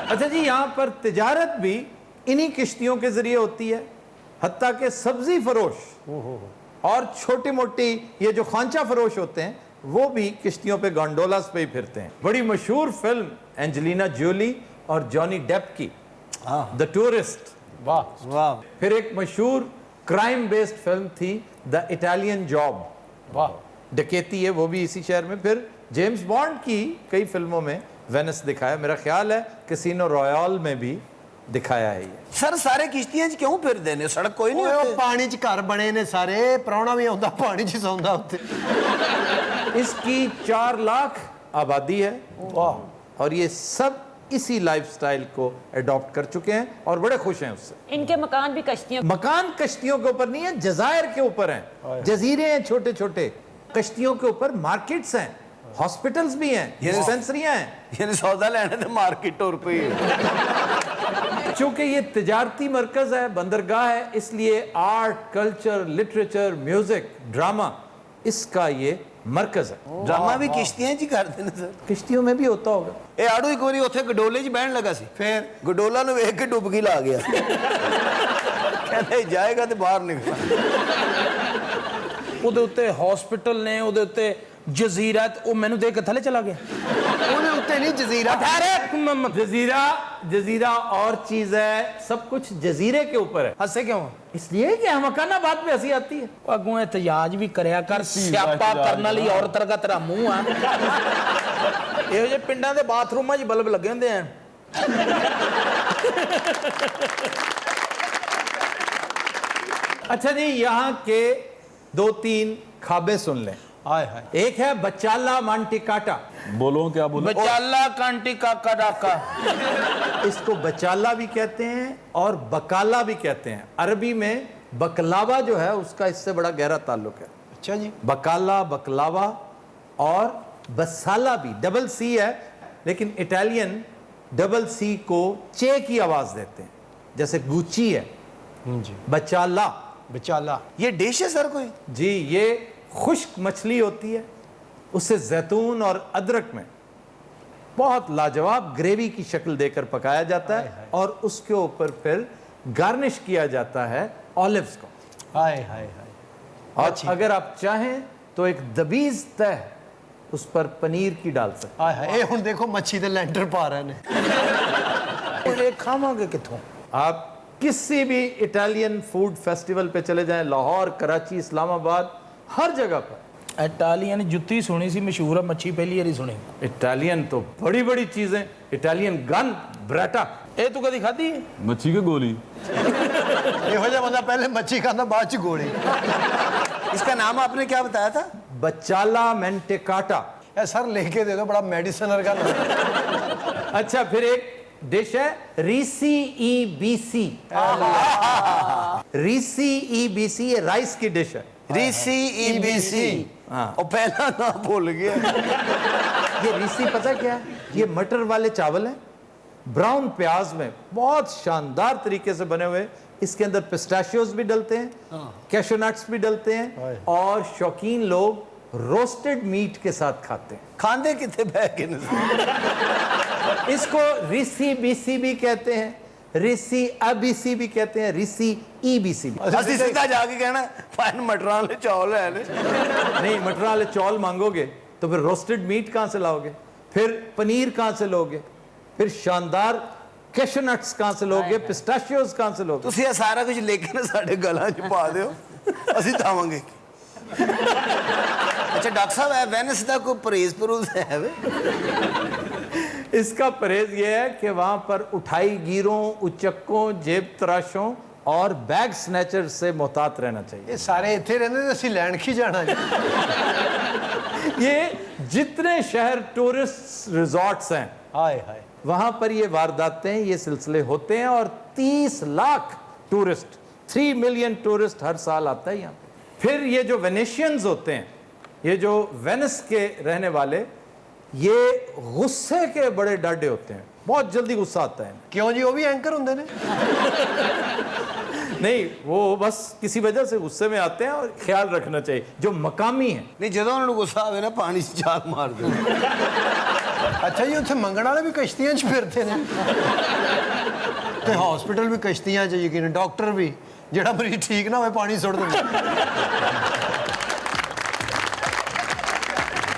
अच्छा जी, यहाँ पर तिजारत भी इन्हीं किश्तियों के जरिए होती है, हत्ता के सब्जी फरोश और छोटी मोटी ये जो खांचा फरोश होते हैं वो भी किश्तियों पे गोंडोलास पे ही फिरते हैं। बड़ी मशहूर फिल्म एंजेलिना जोली और जॉनी डेप की द टूरिस्ट। वाह वाह। फिर एक मशहूर क्राइम बेस्ड फिल्म थी द इटालियन जॉब। वाह। डकैती है, वो भी इसी शहर में। फिर जेम्स बॉन्ड की कई फिल्मों में वेनिस दिखाया। मेरा ख्याल है कैसीनो रॉयल में भी दिखाया है ये। सर सारे किश्तियां 'ਚ ਕਿਉਂ ਫਿਰਦੇ ਨੇ? ਸੜਕ ਕੋਈ ਨਹੀਂ ਉਹ ਉੱਥੇ? ਪਾਣੀ 'ਚ ਘਰ ਬਣੇ ਨੇ ਸਾਰੇ, ਪ੍ਰਾਹੁਣਾ ਵੀ ਆਉਂਦਾ ਪਾਣੀ 'ਚ ਸੌਂਦਾ ਉੱਤੇ। इसकी 4 लाख आबादी है, और ये सब इसी लाइफस्टाइल को अडॉप्ट कर चुके हैं और बड़े खुश हैं उससे। इनके मकान भी कश्तियों। मकान कश्तियों के ऊपर नहीं है, जजायर के ऊपर हैं। जजीरे हैं छोटे छोटे, कश्तियों के ऊपर मार्केट्स हैं, हॉस्पिटल्स भी हैं, डिस्पेंसरियां हैं। ਯਾਨੀ ਸੌਦਾ ਲੈਣਾ ਤੇ ਮਾਰਕੀਟ ਟੁਰ ਪਈ। चूंकि ये तिजारती मरकज है, बंदरगाह है, इसलिए art, culture, literature, music, drama इसका ये मरकज है। ਡਰਾਮਾ ਵੀ ਕਿਸ਼ਤੀਆਂ 'ਚ ਹੀ ਕਰਦੇ ਨੇ ਸਰ। किश्तियों में भी होता होगा। ਇਹ ਆੜੂ ਇੱਕ ਵਾਰੀ ਉੱਥੇ ਗਡੋਲੇ 'ਚ ਬਹਿਣ ਲੱਗਾ ਸੀ, ਫਿਰ ਗਡੋਲਾ ਨੂੰ ਵੇਖ ਕੇ ਡੁੱਬਕੀ ਲਾ ਗਿਆ। ਕਹਿੰਦਾ ਜਾਏਗਾ ਤੇ ਬਾਹਰ ਨਿਕਲ। ਉਹਦੇ ਉੱਤੇ ਹਸਪੀਟਲ ਨੇ, ਉਹਦੇ ਉੱਤੇ ਜਜ਼ੀਰਾ, ਉਹ ਮੈਨੂੰ ਦੇਖ ਕੇ ਥੱਲੇ ਚਲਾ ਗਿਆ। ਉਹਦੇ ਉੱਤੇ ਨਹੀਂ ਜਜ਼ੀਰਾ। जजीरा, जजीरा और चीज है, सब कुछ जजीरे के ऊपर है। ਹੱਸੇ ਕਿਉਂ? इसलिए कि हमकानाबाद में हंसी आती है। ਅਗੋਂ ਇhtਜਾਜ ਵੀ ਕਰਿਆ ਕਰ, ਸਿਆਪਾ ਕਰਨ ਵਾਲੀ ਔਰਤ ਵਰਗਾ ਤੇਰਾ ਮੂੰਹ ਆ। ਇਹੋ ਜਿਹੇ ਪਿੰਡਾਂ ਦੇ ਬਾਥਰੂਮਾਂ 'ਚ ਬਲਬ ਲੱਗੇ ਹੁੰਦੇ ਆ। अच्छा जी, यहाँ के 2-3 खाबे सुन लें। ਹਾਏ ਹਾਏ। एक है बचाला मांटिकाटा। बोलो क्या बोलो? बचाला कांटी काका डाका। इसको बचाला भी कहते हैं और बकाला भी कहते हैं। अरबी में बकलावा जो है उसका इससे बड़ा गहरा ताल्लुक है। अच्छा जी। बकाला, बकलावा और बसाला भी डबल सी है, लेकिन इटालियन डबल सी को चे की आवाज देते हैं, जैसे गुची है। जी। बचाला। बचाला। ये डिश है सर कोई? जी, ये खुश्क मछली होती है, उसे जैतून और अदरक में बहुत लाजवाब ग्रेवी की शक्ल देकर पकाया जाता है, और उसके ऊपर फिर गार्निश किया जाता है ऑलिव्स को। हाय हाय हाय। और अगर आप चाहें तो एक दबीज तह उस पर पनीर की डाल सकते। ਹਾਏ ਹਾਏ। ਇਹ ਹੁਣ ਦੇਖੋ ਮੱਛੀ ਦੇ ਲੈਂਟਰ ਪਾ ਰਹੇ ਨੇ। ਇਹ ਖਾਵਾਂਗੇ ਕਿੱਥੋਂ? आप किसी भी इटालियन फूड फेस्टिवल पे चले जाएं, लाहौर, कराची, इस्लामाबाद, हर जगह पर। ਇਟਾਲੀਅਨ ਜੁੱਤੀ ਸੁਣੀ ਸੀ, ਮਸ਼ਹੂਰ ਆ, ਮੱਛੀ ਪਹਿਲੀ ਵਾਰੀ ਸੁਣੀ। इटालियन तो बड़ी बड़ी चीजें, इटालियन गन ब्रेटा। ਇਹ ਤੂੰ ਕਦੀ ਖਾਧੀ? मच्छी की गोली। ਇਹੋ ਜਿਹਾ ਬੰਦਾ ਪਹਿਲੇ ਮੱਛੀ ਖਾਂਦਾ, ਬਾਅਦ ਚ ਗੋਲੀ। इसका नाम आपने क्या बताया था? बचाला मेंटेकाटा। ਇਹ ਸਰ ਲਿਖ ਕੇ ਦੇ ਦਿਓ, ਬੜਾ ਮੈਡੀਸਨ ਵਰਗਾ ਨਾਮ। अच्छा, फिर एक डिश है रीसी ई बीसी। रीसी ई बीसी ये राइस की डिश है। रीसी ई बीसी। हाँ। और पहला नाम भूल गया। ये रीसी पता क्या है? ये मटर वाले चावल हैं, ब्राउन प्याज में बहुत शानदार तरीके से बने हुए। इसके अंदर पिस्ताशियोज भी डलते हैं, कैशू नट्स भी डलते हैं, और शौकीन लोग रोस्टेड मीट के साथ खाते हैं। खांदे कितने बैग के इसको रीसी बीसी भी कहते हैं, रीसी अबीसी भी कहते हैं, रीसी ई बीसी भी। ਅਸੀਂ सीधा जाके कहना फाइन मटर वाले चौल है नहीं, मटर वाले चौल मांगोगे तो फिर रोस्टेड मीट कहां से लाओगे, फिर पनीर कहां से लोगे, फिर शानदार कैशू नट्स कहां से लोगे, पिस्ताशियोज कहां से लोगे? ਤੁਸੀਂ ਇਹ ਸਾਰਾ ਕੁਝ ਲੈ ਕੇ ਨਾ ਸਾਡੇ ਗਲਾਂ 'ਚ ਪਾ ਦਿਓ, ਅਸੀਂ ਖਾਵਾਂਗੇ। अच्छा डॉक्टर साहब है वेनिस का कोई परहेज परूज है वे? इसका परहेज ये है कि वहां पर उठाई गिरों, उचक्कों, जेब तराशों और बैग स्नैचर से मोहतात रहना चाहिए। ਇਹ ਸਾਰੇ ਇੱਥੇ ਰਹਿੰਦੇ ਤੇ ਅਸੀਂ ਲੈਣ ਕੀ ਜਾਣਾ ਜੀ? ये जितने शहर टूरिस्ट रिजॉर्ट्स हैं ਹਾਏ ਹਾਏ। वहां पर ये वारदातें, ये सिलसिले होते हैं, और 30 लाख टूरिस्ट, 3 मिलियन टूरिस्ट हर साल आता है यहाँ पे। फिर ये जो वेनेशियंस होते हैं, ये जो वेनिस के रहने वाले, ये गुस्से के बड़े डाडे होते हैं, बहुत जल्दी गुस्सा आता है। ਕਿਉਂ ਜੀ? ਉਹ ਵੀ ਐਂਕਰ ਹੁੰਦੇ ਨੇ? नहीं, वो बस किसी वजह से गुस्से में आते हैं, और ख्याल रखना चाहिए जो मकामी है। नहीं ਜਦੋਂ ਉਹਨਾਂ ਨੂੰ ਗੁੱਸਾ ਆਵੇ ਨਾ ਪਾਣੀ 'ਚ ਛਾਲ ਮਾਰ ਦਿਓ। ਅੱਛਾ ਜੀ, ਉੱਥੇ ਮੰਗਣ ਵਾਲੇ ਵੀ ਕਸ਼ਤੀਆਂ 'ਚ ਫਿਰਦੇ ਨੇ ਤੇ ਹਸਪੀਟਲ ਵੀ ਕਸ਼ਤੀਆਂ 'ਚ, ਯਕੀਨ ਡਾਕਟਰ ਵੀ, ਜਿਹੜਾ ਮਰੀਜ਼ ਠੀਕ ਨਾ ਹੋਵੇ ਪਾਣੀ ਸੁੱਟ ਦਿੰਦਾ।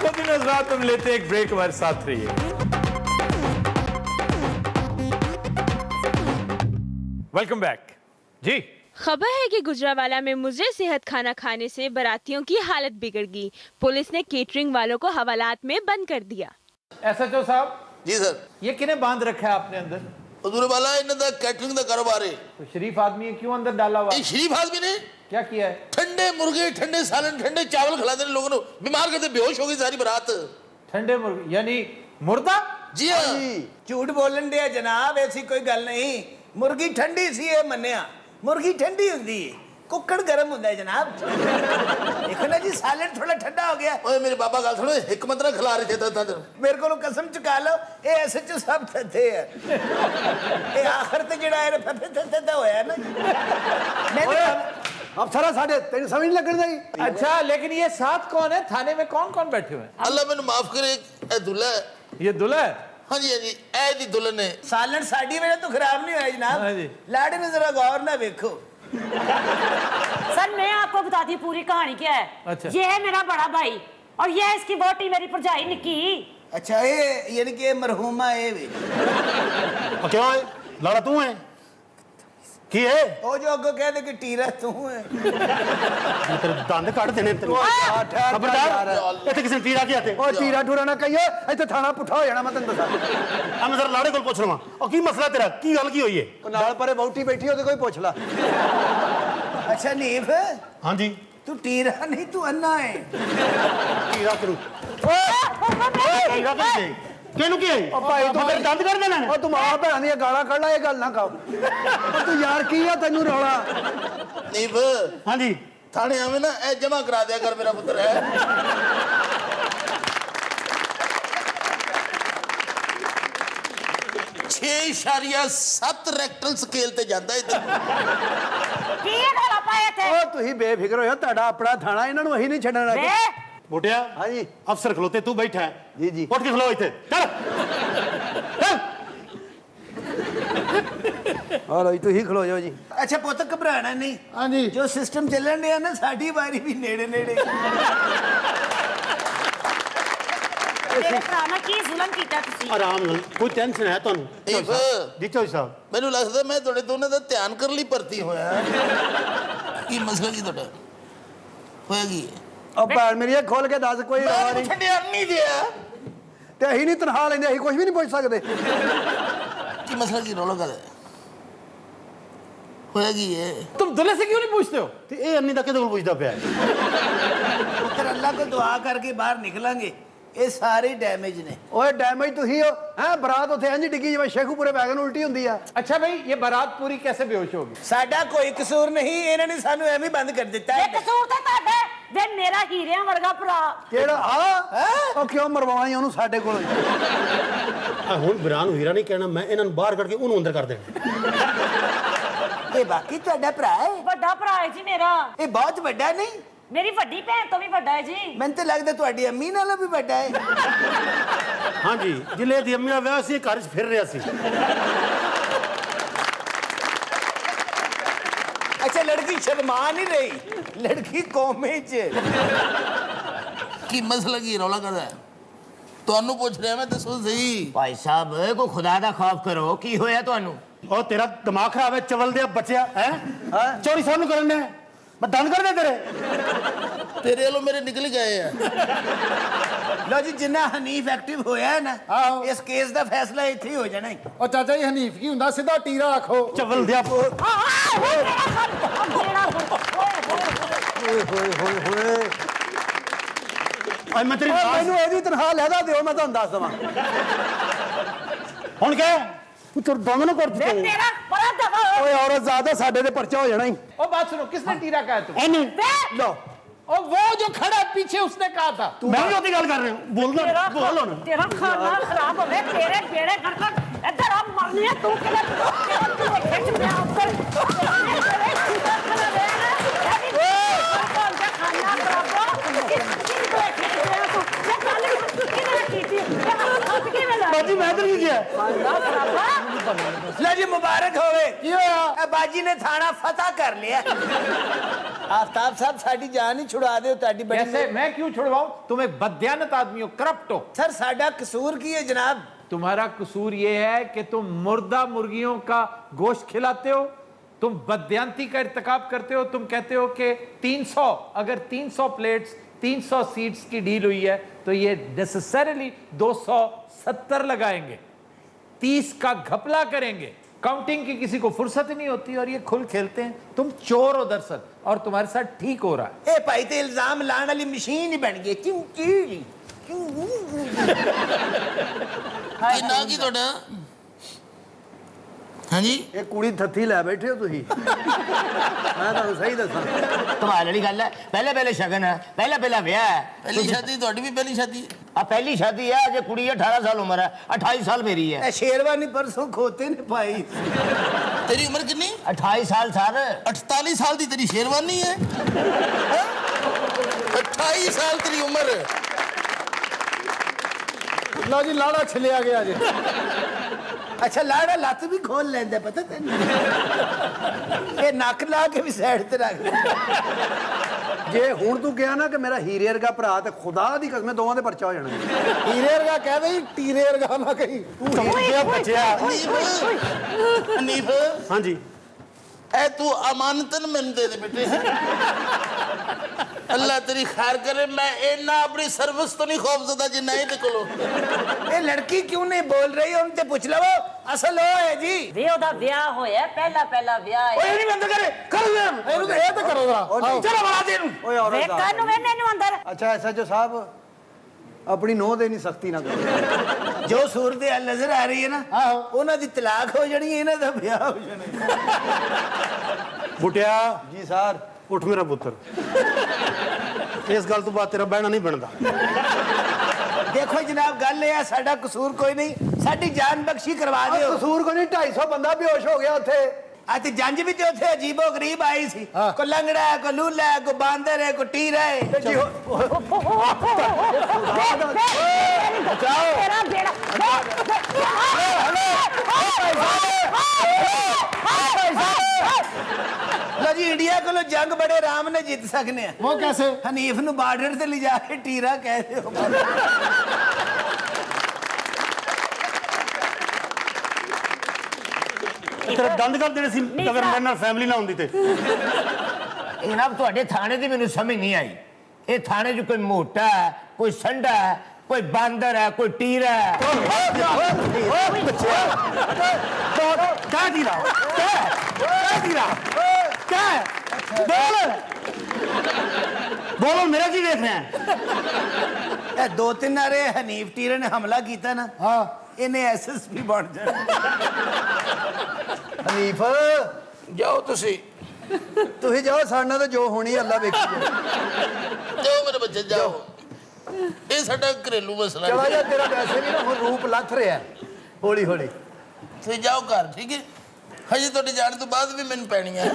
तो दिन रात हम लेते एक ब्रेक, हमारे साथ रहिए। वेलकम बैक जी। खबर है कि गुजरावाला में मुजरे सेहत खाना खाने से बारातियों की हालत बिगड़ गई। पुलिस ने केटरिंग वालों को हवालात में बंद कर दिया। SHO साहब जी सर। ये किन्हें बांध रखा है आपने अंदर? हजूर वाला इन्हें दा कैटरिंग दा कारोबार है। तो शरीफ आदमी है, क्यों अंदर डाला हुआ? ये शरीफ आदमी ने क्या किया है? ठंडे मुर्गे, ठंडे सालन, ठंडे चावल खिलाते लोगों को, बीमार करते, बेहोश हो गई सारी बारात। ठंडे मुर्गे यानी मुर्दा? जी हाँ। झूठ बोलन दे जनाब, ऐसी कोई गल नहीं। मुर्गी ठंडी सी है मन्निया, मुर्गी ठंडी होती है, कुकड़ गर्म होता है जनाब। देखो ना जी, सालन थोड़ा ठंडा हो गया। ओए मेरे बाबा गाल सुनो, हिकमत ना खिला रहे थे तो मेरे को कसम चुका लो, ये SHO सब थे यार। ये आखिर ते जड़ा है फफे होया ना। ਅਫਸਰਾ ਸਾਡੇ ਤੈਨੂੰ ਸਮਝ ਨਹੀਂ ਲੱਗਣ ਦੀ? अच्छा, लेकिन ये साथ कौन है? थाने में कौन कौन बैठे हुए हैं? अल्लाह मैंने माफ करे, ए दुल्हा है। ये दुल्हा है? हाँ जी हाँ जी, ए दी दुल्हन है। सालन साड़ी वजह तो खराब नहीं हुआ जनाब। हाँ जी। लाड़े ने जरा गौर ना देखो। सर मैं आपको बताती हूँ पूरी कहानी क्या है। अच्छा। ये है मेरा बड़ा भाई और ये है इसकी वोटी मेरी भरजाई निक्की। अच्छा, ये यानी कि मरहुमा है वे। क्यों है लाड़ा तू है की है? ओ जो अगो कह दे कि टीरा तू है। तेरे दंद काट देने तेरे। खबरदार, ਇੱਥੇ ਕਿਸੇ ਨੇ ਤੀਰਾ ਕੀ ਆਤੇ? ਉਹ ਟੀਰਾ ਟੂਰਾ ਨਾ ਕਹੀਏ, ਇੱਥੇ ਥਾਣਾ ਪੁੱਠਾ ਹੋ ਜਾਣਾ ਮੈਂ ਤੈਨੂੰ ਦੱਸਾਂ। ਆ ਮੈਂ ਜ਼ਰਾ ਲਾੜੇ ਕੋਲ ਪੁੱਛ ਲਵਾਂ, ਉਹ ਕੀ ਮਸਲਾ ਤੇਰਾ, ਕੀ ਗੱਲ ਕੀ ਹੋਈ ਹੈ? ਉਹ ਨਾਲ ਪਰੇ ਵਹੁਟੀ ਬੈਠੀ, ਉਹਦੇ ਕੋਈ ਪੁੱਛ ਲਾ। अच्छा नीफ, ਹਾਂਜੀ तू टीरा नहीं, तू अन्ना है। ਤੀਰਾ ਕਰੂ ਤੀਰਾ ਕੀ ਕਿਹਨੂੰ ਕੀ ਹੈ? ਉਹ ਭਾਈ ਤੂੰ ਤੇਰੇ ਦੰਦ ਕੱਢ ਦੇਣਾ ਨੇ। ਉਹ ਤੂੰ ਮਾਂ ਭੈਣ ਦੀਆਂ ਗਾਲਾਂ ਕੱਢ ਲੈ, ਇਹ ਗੱਲ ਨਾ ਕਰ। ਉਹ ਤੂੰ ਯਾਰ ਕੀ ਆ ਤੈਨੂੰ ਰੌਲਾ? नीफ ਹਾਂਜੀ थाने आवे ना, ए जमा करा दिया कर, मेरा पुत्र है। 6.7 ਰੈਕਟਲ ਸਕੇਲ ਤੇ ਜਾਂਦਾ ਇਧਰ। ਕੀ ਗਾਲਾਂ ਪਾਏ ਥੇ? ਉਹ ਤੁਸੀਂ ਬੇਫਿਕਰ ਹੋਇਓ, ਤੁਹਾਡਾ ਆਪਣਾ ਥਾਣਾ, ਇਹਨਾਂ ਨੂੰ ਅਸੀਂ ਨਹੀਂ ਛੱਡਣਾ। ਵੇ ਬੁੱਢਿਆ ਹਾਂਜੀ ਅਫਸਰ ਖਲੋਤੇ, ਤੂੰ ਬੈਠਾ ਹੈ। ਜੀ ਜੀ। ਉੱਠ ਕੇ ਖਲੋ ਇੱਥੇ, ਚੱਲ ਚੱਲ। ਆ ਲਓ ਜੀ, ਤੁਸੀਂ ਖਲੋ ਜਾਓ ਜੀ। अच्छा पुत घबराना नहीं। हाँ जी। जो सिस्टम चलन दिया ना, साड़ी बारी भी नेड़े नेड़े। ਤੇਰੇ ਭਰਾ ਨਾਲ ਕੀ ਜ਼ੁਲਮ ਕੀਤਾ ਤੁਸੀਂ? ਆਰਾਮ ਨਾਲ, ਕੋਈ ਟੈਨਸ਼ਨ ਹੈ ਤੁਹਾਨੂੰ? ਨੀਫ ਜੀ ਚੌਧਰੀ ਸਾਹਿਬ, ਮੈਨੂੰ ਲੱਗਦਾ ਮੈਂ ਤੁਹਾਡੇ ਦੋਨਾਂ ਦਾ ਧਿਆਨ ਕਰਨ ਲਈ ਭਰਤੀ ਹੋਇਆ। ਕੀ ਮਸਲਾ ਕੀ ਤੁਹਾਡਾ ਹੋਇਆ ਕੀ? ਉਹ ਭੈਣ ਮੇਰੀ ਇਹ ਖੋਲ ਕੇ ਦੱਸ, ਕੋਈ ਰੌਲਾ ਮੈਂ ਨਹੀਂ। ਠੰਡਿਆ ਨਹੀਂ ਦਿਆ। ਤੇ ਅਸੀਂ ਨਹੀਂ ਤਨਖਾਹ ਲੈਂਦੇ, ਅਸੀਂ ਕੁਝ ਵੀ ਨਹੀਂ ਪੁੱਛ ਸਕਦੇ। ਕੀ ਮਸਲਾ ਕੀ ਰੌਲਾ ਕਰ ਹੋਇਆ ਕੀ ਹੈ? तुम दुल्हे से क्यों नहीं पूछते हो? ਤੇ ਇਹ ਅੰਨੀ ਦਾ ਕਿਹਦੇ ਕੋਲ ਪੁੱਛਦਾ ਪਿਆ? पुत्र अल्लाह को दुआ करके बाहर निकलेंगे, ਇਹ ਸਾਰੇ ਡੈਮੇਜ ਨੇ। ਓਏ ਡੈਮੇਜ ਤੁਸੀਂ ਹੋ ਹੈ ਬਰਾਤ ਉੱਥੇ ਇੰਜ ਡਿੱਗੀ ਜਿਵੇਂ ਸ਼ੇਖੂਪੁਰੇ ਵੈਗਨ ਉਲਟੀ ਹੁੰਦੀ ਆ। अच्छा भाई ये बारात पूरी कैसे बेहोश होगी? ਸਾਡਾ ਕੋਈ ਕਸੂਰ ਨਹੀਂ, ਇਹਨਾਂ ਨੇ ਸਾਨੂੰ ਐਵੇਂ ਬੰਦ ਕਰ ਦਿੱਤਾ ਇਹ ਕਸੂਰ ਤਾਂ ਤੁਹਾਡਾ ਵੇ ਮੇਰਾ ਹੀਰਿਆਂ ਵਰਗਾ ਭਰਾ ਕਿਹੜਾ ਉਹ ਕਿਉਂ ਮਰਵਾਉਣਾ ਉਹਨੂੰ ਸਾਡੇ ਕੋਲ? ਹੁਣ ਵੀਰਾਂ ਨੂੰ ਹੀਰਾ ਨਹੀਂ ਕਹਿਣਾ, ਮੈਂ ਇਹਨਾਂ ਨੂੰ ਬਾਹਰ ਕੱਢ ਕੇ ਉਹਨੂੰ ਅੰਦਰ ਕਰ ਦੇਣਾ। ਇਹ ਬਾਕੀ ਤੁਹਾਡਾ ਭਰਾ ਹੈ? ਵੱਡਾ ਭਰਾ ਹੈ ਜੀ ਮੇਰਾ। ਇਹ ਬਹੁਤ ਵੱਡਾ ਨਹੀਂ? ਮੇਰੀ ਵੱਡੀ ਭੈਣ ਤੋਂ ਵੀ ਵੱਡਾ ਹੈ ਜੀ। ਮੈਨੂੰ ਤਾਂ ਲੱਗਦਾ ਤੁਹਾਡੀ ਅੰਮੀ ਨਾਲੋਂ ਵੀ ਵੱਡਾ ਹੈ। ਹਾਂਜੀ, ਜਿਲੇ ਦੀ ਅੰਮੀ ਦਾ ਵਿਆਹ ਸੀ ਘਰ 'ਚ ਫਿਰ ਰਿਹਾ ਸੀ। अच्छा लड़की शर्मा नहीं रही, लड़की कौमे च ਕੀ ਮਸਲਾ ਕੀ ਰੌਲਾ ਕਰਦਾ ਹੈ? ਤੁਹਾਨੂੰ ਪੁੱਛ ਰਿਹਾ ਮੈਂ, ਦੱਸੋ ਸਹੀ। भाई साहब को खुदा दा खौफ करो, की होया ਤੁਹਾਨੂੰ? ਉਹ ਤੇਰਾ ਦਿਮਾਗ ਖਰਾਬ ਹੈ, ਚਵਲ ਦੇ ਬੱਚਿਆ ਹੈ। ਚੋਰੀ ਸਾਨੂੰ ਕਰਨ ਨੇ ਮੈਂ ਦੰਦ ਕਰ ਦੇ ਤੇਰੇ। ਤੇਰੇ ਵੱਲੋਂ ਮੇਰੇ ਨਿਕਲ ਗਏ ਆ। लो जी जिन्ना हनीफ एक्टिव होया है ना, इस केस दा फैसला इत्थे ही हो जाना है। ਉਹ ਚਾਚਾ ਜੀ ਹਨੀਫ ਕੀ ਹੁੰਦਾ ਸਿੱਧਾ ਟੀਰਾ ਆਖੋ। ਚਵਲ ਦੇ ਓਏ ਹੋਏ ਹੋਏ ਹੋਏ ਮੈਂ ਤੇਰੀ ਮੈਨੂੰ ਇਹਦੀ ਤਨਖਾਹ ਲੈਦਾ ਦਿਓ, ਮੈਂ ਤੁਹਾਨੂੰ ਦੱਸ ਦਵਾਂ। ਹੁਣ ਕਹਿ ਤੂੰ ਤੇਰੇ ਦੰਦ ਨੂੰ ਕਰ ਵੇ ਤੇਰਾ ਬੜਾ ਦਫਾ ਓਏ ਔਰਤ ਜ਼ਾਦਾ ਸਾਡੇ ਤੇ ਪਰਚਾ ਹੋ ਜਾਣਾ ਹੀ। ओ बात सुनो, किसने टीरा कहा है तुम्हें? ਇਹਨੇ ਲੋ और वो जो खड़ा है पीछे उसने कहा था। ਮੈਂ ਵੀ ਉਹਦੀ ਗੱਲ ਕਰ ਰਿਹਾ ਬੋਲਦਾ ਬੋਲ ਹੁਣ। ਤੇਰਾ ਖਾਣਾ ਖਰਾਬ ਹੋਵੇ, ਤੇਰੇ ਬੇੜੇ ਖੜਕਣ ਇੱਧਰ ਆ ਮਰਨੀ ਹੈ ਤੂੰ ਕਿਹੜਾ ਤੇਰੇ ਖਿੱਚ ਪਿਆ ਉੱਪਰ ਬਾਜੀ ਮੈਂ ਤਾਂ ਨਹੀਂ ਗਿਆ। लो जी मुबारक होवे। ਕੀ ਹੋਇਆ? ए बाजी ने थाना फतह कर लिया। आफ्ताब साहब साडी जान ही छुड़ा दे, ताडी बड़ी कैसे? मैं क्यों छुड़वाऊं? तुम एक बददियानत आदमी हो, करप्ट हो। सर साडा कसूर की है जनाब? तुम्हारा कसूर ये है कि तुम मुर्दा मुर्गियों का गोश्त खिलाते हो, तुम बददियानती का इर्तिकाब करते हो। तुम कहते हो कि 300 अगर 300 प्लेट्स 300 सीट्स की डील हुई है तो ये नेसेसरीली 270 लगाएंगे, 30 का घपला करेंगे। काउंटिंग की किसी को फुर्सत ही नहीं होती और ये खुल खेलते हैं। तुम चोर हो दरअसल, और तुम्हारे साथ ठीक हो रहा है। ए भाई ते इल्जाम लाने वाली मशीन ही बन गई। क्यों की ਕੀ ਨਾਂ ਕੀ ਤੁਹਾਡਾ? ਹਾਂਜੀ, ਇਹ ਕੁੜੀ ਥੱਥੀ ਲੈ ਬੈਠੇ ਹੋ ਤੁਸੀਂ। ਮੈਂ ਤੁਹਾਨੂੰ ਸਹੀ ਦੱਸਾਂ, कमाल वाली गल है। पहले पहले शगन है, पहला पहला ब्याह है। ਪਹਿਲੀ ਸ਼ਾਦੀ ਤੁਹਾਡੀ ਵੀ ਪਹਿਲੀ ਸ਼ਾਦੀ? आ पहली शादी है, अजे कुड़ी 18 साल उम्र है, 28 साल मेरी है। शेरवानी परसों खोते ने पाई। ਤੇਰੀ ਉਮਰ ਕਿੰਨੀ? 28 साल सर। 48 ਸਾਲ ਦੀ ਤੇਰੀ ਸ਼ੇਰਵਾਨੀ ਹੈ? 28 ਸਾਲ ਤੇਰੀ ਉਮਰ। ਲਓ ਜੀ ਲਾੜਾ ਛਿਲਿਆ ਗਿਆ ਜੀ। अच्छा लाड़ा लत भी खोल लेंदा, पता तेन? ये नक ला के भी साइड ते रख। ਜੇ ਹੁਣ ਤੂੰ ਕਿਹਾ ਨਾ ਕਿ ਮੇਰਾ ਹੀਰੇ ਵਰਗਾ ਭਰਾ, ਤੇ ਖੁਦਾ ਦੀ ਕਸਮ ਦੋਵਾਂ ਦੇ ਪਰਚਾ ਹੋ ਜਾਣਾ। ਹੀਰੇ ਵਰਗਾ ਕਹਦੇ ਹੀ ਟੀਰੇ ਵਰਗਾ ਨਾ ਕਹੀ। ਤੂੰ ਹੀਰੇ ਬੱਚਿਆ। ਹਨੀਫ, ਹਾਂਜੀ ਐ ਤੂੰ ਅਮਾਨਤਨ ਮੈਨੂੰ ਦੇ ਦੇ ਬੇਟੇ। ਅੱਲਾ ਤੇਰੀ ਖੈਰ करे, मैं इन्ना अपनी सर्विस तो नहीं खौफजदा जिन्ना ਇਹਦੇ ਕੋਲੋਂ। ये लड़की क्यों नहीं बोल रही? उनसे पूछ लो, असल वो है जी। ਵੇ ਉਹਦਾ ਵਿਆਹ ਹੋਇਆ, ਪਹਿਲਾ ਵਿਆਹ ਹੈ। ਓਏ ਨਹੀਂ ਬੰਦ ਕਰੇ ਕਰ ਲੈ ਇਹਨੂੰ ਤਾਂ ਇਹ ਤਾਂ ਕਰੋ ਜਰਾ। ਚਲੋ ਬਣਾ ਦੇ ਇਹਨੂੰ। ਓਏ ਔਰਤ ਵੇ ਦਾ ਕੰਨ ਵੇ ਮੈਨੂੰ ਅੰਦਰ। ਅੱਛਾ ਐਸਐਚਓ ਸਾਹਿਬ, ਆਪਣੀ ਨੋਹ ਦੇ ਨਹੀਂ ਸਖਤੀ ਨਾ ਕਰੋ। जो सूरत नजर आ रही है ना, उन्हों की तलाक हो जानी है, इन्हों का ब्याह हो जाना। ਬੁੱਟਿਆ ਜੀ ਸਰ। ਉੱਠ ਮੇਰਾ ਪੁੱਤਰ, ਇਸ ਗੱਲ ਤੋਂ ਬਾਅਦ ਤੇਰਾ ਬਹਿਣਾ ਨਹੀਂ ਬਣਦਾ। देखो जनाब, गल है साडा कसूर कोई नहीं, साडी जान बख्शी करवा दियो। ਕਸੂਰ ਕੋ ਨਹੀਂ, 250 ਬੰਦਾ ਬੇਹੋਸ਼ ਹੋ ਗਿਆ ਉੱਥੇ। ते जंज भी तो उथे अजीबो गरीब आई सी। को लंगड़ा है, को लूला है, को बांदर है, को टीरा है। ਤੇਰਾ ਬੇੜਾ लो जी, इंडिया को जंग बड़े आराम ने जीत सकने हैं। वो कैसे? हनीफ नु बार्डर से ले जाके टीरा कहते हो। ਤੇਰਾ ਦੰਦ ਕਰ ਦੇਣੇ ਸੀ ਅਗਰ ਮੇਰੇ ਨਾਲ ਫੈਮਿਲੀ ਨਾ ਹੁੰਦੀ ਤੇ। जनाब ਤੁਹਾਡੇ ਥਾਣੇ ਦੀ ਮੈਨੂੰ ਸਮਝ ਨਹੀਂ ਆਈ। ਇਹ ਥਾਣੇ 'ਚ ਕੋਈ ਮੋਟਾ ਹੈ, ਕੋਈ ਸੰਡਾ ਹੈ, ਕੋਈ ਬਾਂਦਰ ਹੈ, ਕੋਈ ਟੀਰਾ ਹੈ। ਕਹਿ ਦੀ ਰਾ ਕਹਿ ਦੀ ਰਾ ਕਹਿ ਬੋਲ ਬੋਲੋ ਮੇਰਾ ਕੀ ਵੇਖ ਰਿਹਾ ਇਹ 2-3 ਵਾਰੇ ਹਨੀਫ ਟੀਰੇ ਨੇ ਹਮਲਾ ਕੀਤਾ ਨਾ ਹਾਂ ਇਹਨੇ ਐਸਐਸਪੀ ਬਣ ਜਾਣਾ। ਹਨੀਫ ਜਾਓ ਤੁਸੀਂ ਜਾਓ, ਸਾਡੇ ਨਾਲ ਤਾਂ ਜੋ ਹੋਣੀ ਅੱਲਾ ਵੇਖੀ ਜਾਏ। ਜਾਓ ਮੇਰੇ ਬੱਚੇ ਜਾਓ, ਇਹ ਸਾਡਾ ਘਰੇਲੂ ਮਸਲਾ ਚਲਾ ਹੈ। ਜਾ, ਤੇਰਾ ਵੈਸੇ ਵੀ ਨਾ ਹੁਣ ਰੂਪ ਲੱਥ ਰਿਹਾ ਹੌਲੀ ਹੌਲੀ। ਤੁਸੀਂ ਜਾਓ ਘਰ, ਠੀਕ ਹੈ? ਹਜੇ ਤੁਹਾਡੇ ਜਾਣ ਤੋਂ ਬਾਅਦ ਵੀ ਮੈਨੂੰ ਪੈਣੀ ਹੈ।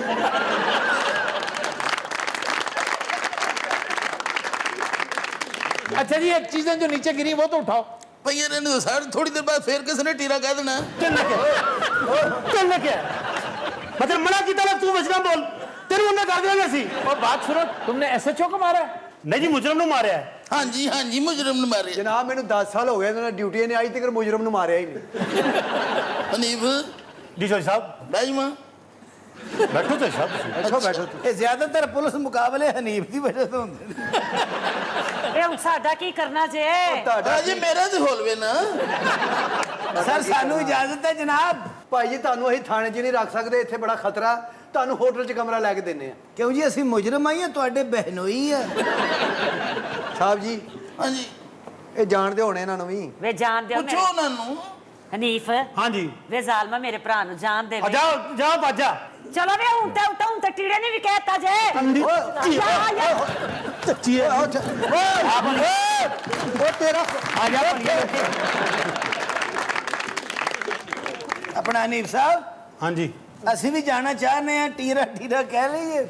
अच्छा जी, एक चीजें जो नीचे गिरी वो तो उठाओ। ਭਈ ਇਹਨਾਂ ਨੂੰ ਸਰ ਥੋੜੀ ਦੇਰ ਬਾਅਦ ਫੇਰ ਕਿਸੇ ਨੇ ਟੀਰਾ ਕਹਿ ਦੇਣਾ। ਚੱਲ ਕੇ ਮਤਲਬ ਮਨਾ ਕੀਤਾ ਨਾ ਤੂੰ ਵਜਣਾ ਬੋਲ, ਤੈਨੂੰ ਉਹਨੇ ਕਰ ਦੇਣਾ ਸੀ। और बात सुनो, तुमने एसएचओ को मारा है? ਨਹੀਂ ਜੀ ਮੁਜਰਮ ਨੂੰ ਮਾਰਿਆ। ਹਾਂਜੀ ਹਾਂਜੀ ਮੁਜਰਮ ਨੂੰ ਮਾਰੇ। ਜਨਾਬ ਮੈਨੂੰ 10 ਸਾਲ ਹੋ ਗਏ ਇਹਨਾਂ ਨੇ ਡਿਊਟੀ ਨੇ ਅੱਜ ਤੱਕ ਮੁਜਰਮ ਨੂੰ ਮਾਰਿਆ ਹੀ ਨਹੀਂ। ਹਨੀਫ ਜੀ ਸਾਹਿਬ ਬੈਜਮਾ ਬੈਠੋ ਤੇ ਸਾਹਿਬ ਬੈਠੋ ਬੈਠੋ। ਇਹ ਜ਼ਿਆਦਾਤਰ ਪੁਲਿਸ ਮੁਕਾਬਲੇ ਹਨੀਫ ਦੀ ਵਜ੍ਹਾ ਤੋਂ ਹੁੰਦੇ ਨੇ। ਇਹ ਹੁਣ ਸਾਡਾ ਕੀ ਕਰਨਾ ਜੇ? ਜੀ ਮੇਰਾ ਤੇ ਹੋਲਵੇ ਨਾ। ਸਰ ਸਾਨੂੰ ਇਜਾਜ਼ਤ ਹੈ ਜਨਾਬ। ਭਾਈ ਜੀ ਤੁਹਾਨੂੰ ਅਸੀਂ ਥਾਣੇ 'ਚ ਨਹੀਂ ਰੱਖ ਸਕਦੇ, ਇੱਥੇ ਬੜਾ ਖਤਰਾ। ਤੁਹਾਨੂੰ ਹੋਟਲ 'ਚ ਕਮਰਾ ਲੈ ਕੇ ਦਿੰਨੇ ਆ। ਕਿਉਂ ਜੀ ਅਸੀਂ ਮੁਜਰਮ ਆਈ ਆ, ਤੁਹਾਡੇ ਬਹਿਨੋਈ ਆ। ਸਾਹਿਬ ਜੀ ਹਾਂਜੀ ਇਹ ਜਾਣਦੇ ਹੋਣੇ ਇਹਨਾਂ ਨੂੰ ਵੀ। ਵੇ ਜਾਣ ਦਿਓ ਪੁੱਛੋ ਉਹਨਾਂ ਨੂੰ। ਹਨੀਫ ਹਾਂਜੀ ਵੇ ਜ਼ਾਲਮਾ ਮੇਰੇ ਭਰਾ ਨੂੰ ਜਾਣ ਦੇ ਵੇ। ਜਾਓ ਜਾਓ ਭਾਜਾ। ਚਲੋ ਵੇ ਹੁਣ ਤੇ ਟੀੜੇ ਨੇ ਵੀ ਕਹਿਤਾ ਜੇ। ਚੱਚੀ ਉਹ ਤੇਰਾ ਆ ਜਾ ਆਪਣਾ ਹਨੀਫ ਸਾਹਿਬ, ਹਾਂਜੀ ਅਸੀਂ ਵੀ ਜਾਣਾ ਚਾਹਨੇ ਆ, ਟੀਰਾ ਟੀਰਾ ਕਹਿ ਲਈਏ।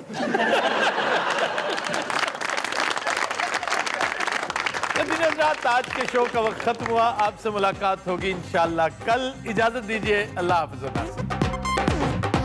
दिन रात आज के शो का वक्त खत्म हुआ। आपसे मुलाकात होगी इंशाल्लाह कल। इजाजत दीजिए, अल्लाह हाफ़िज़।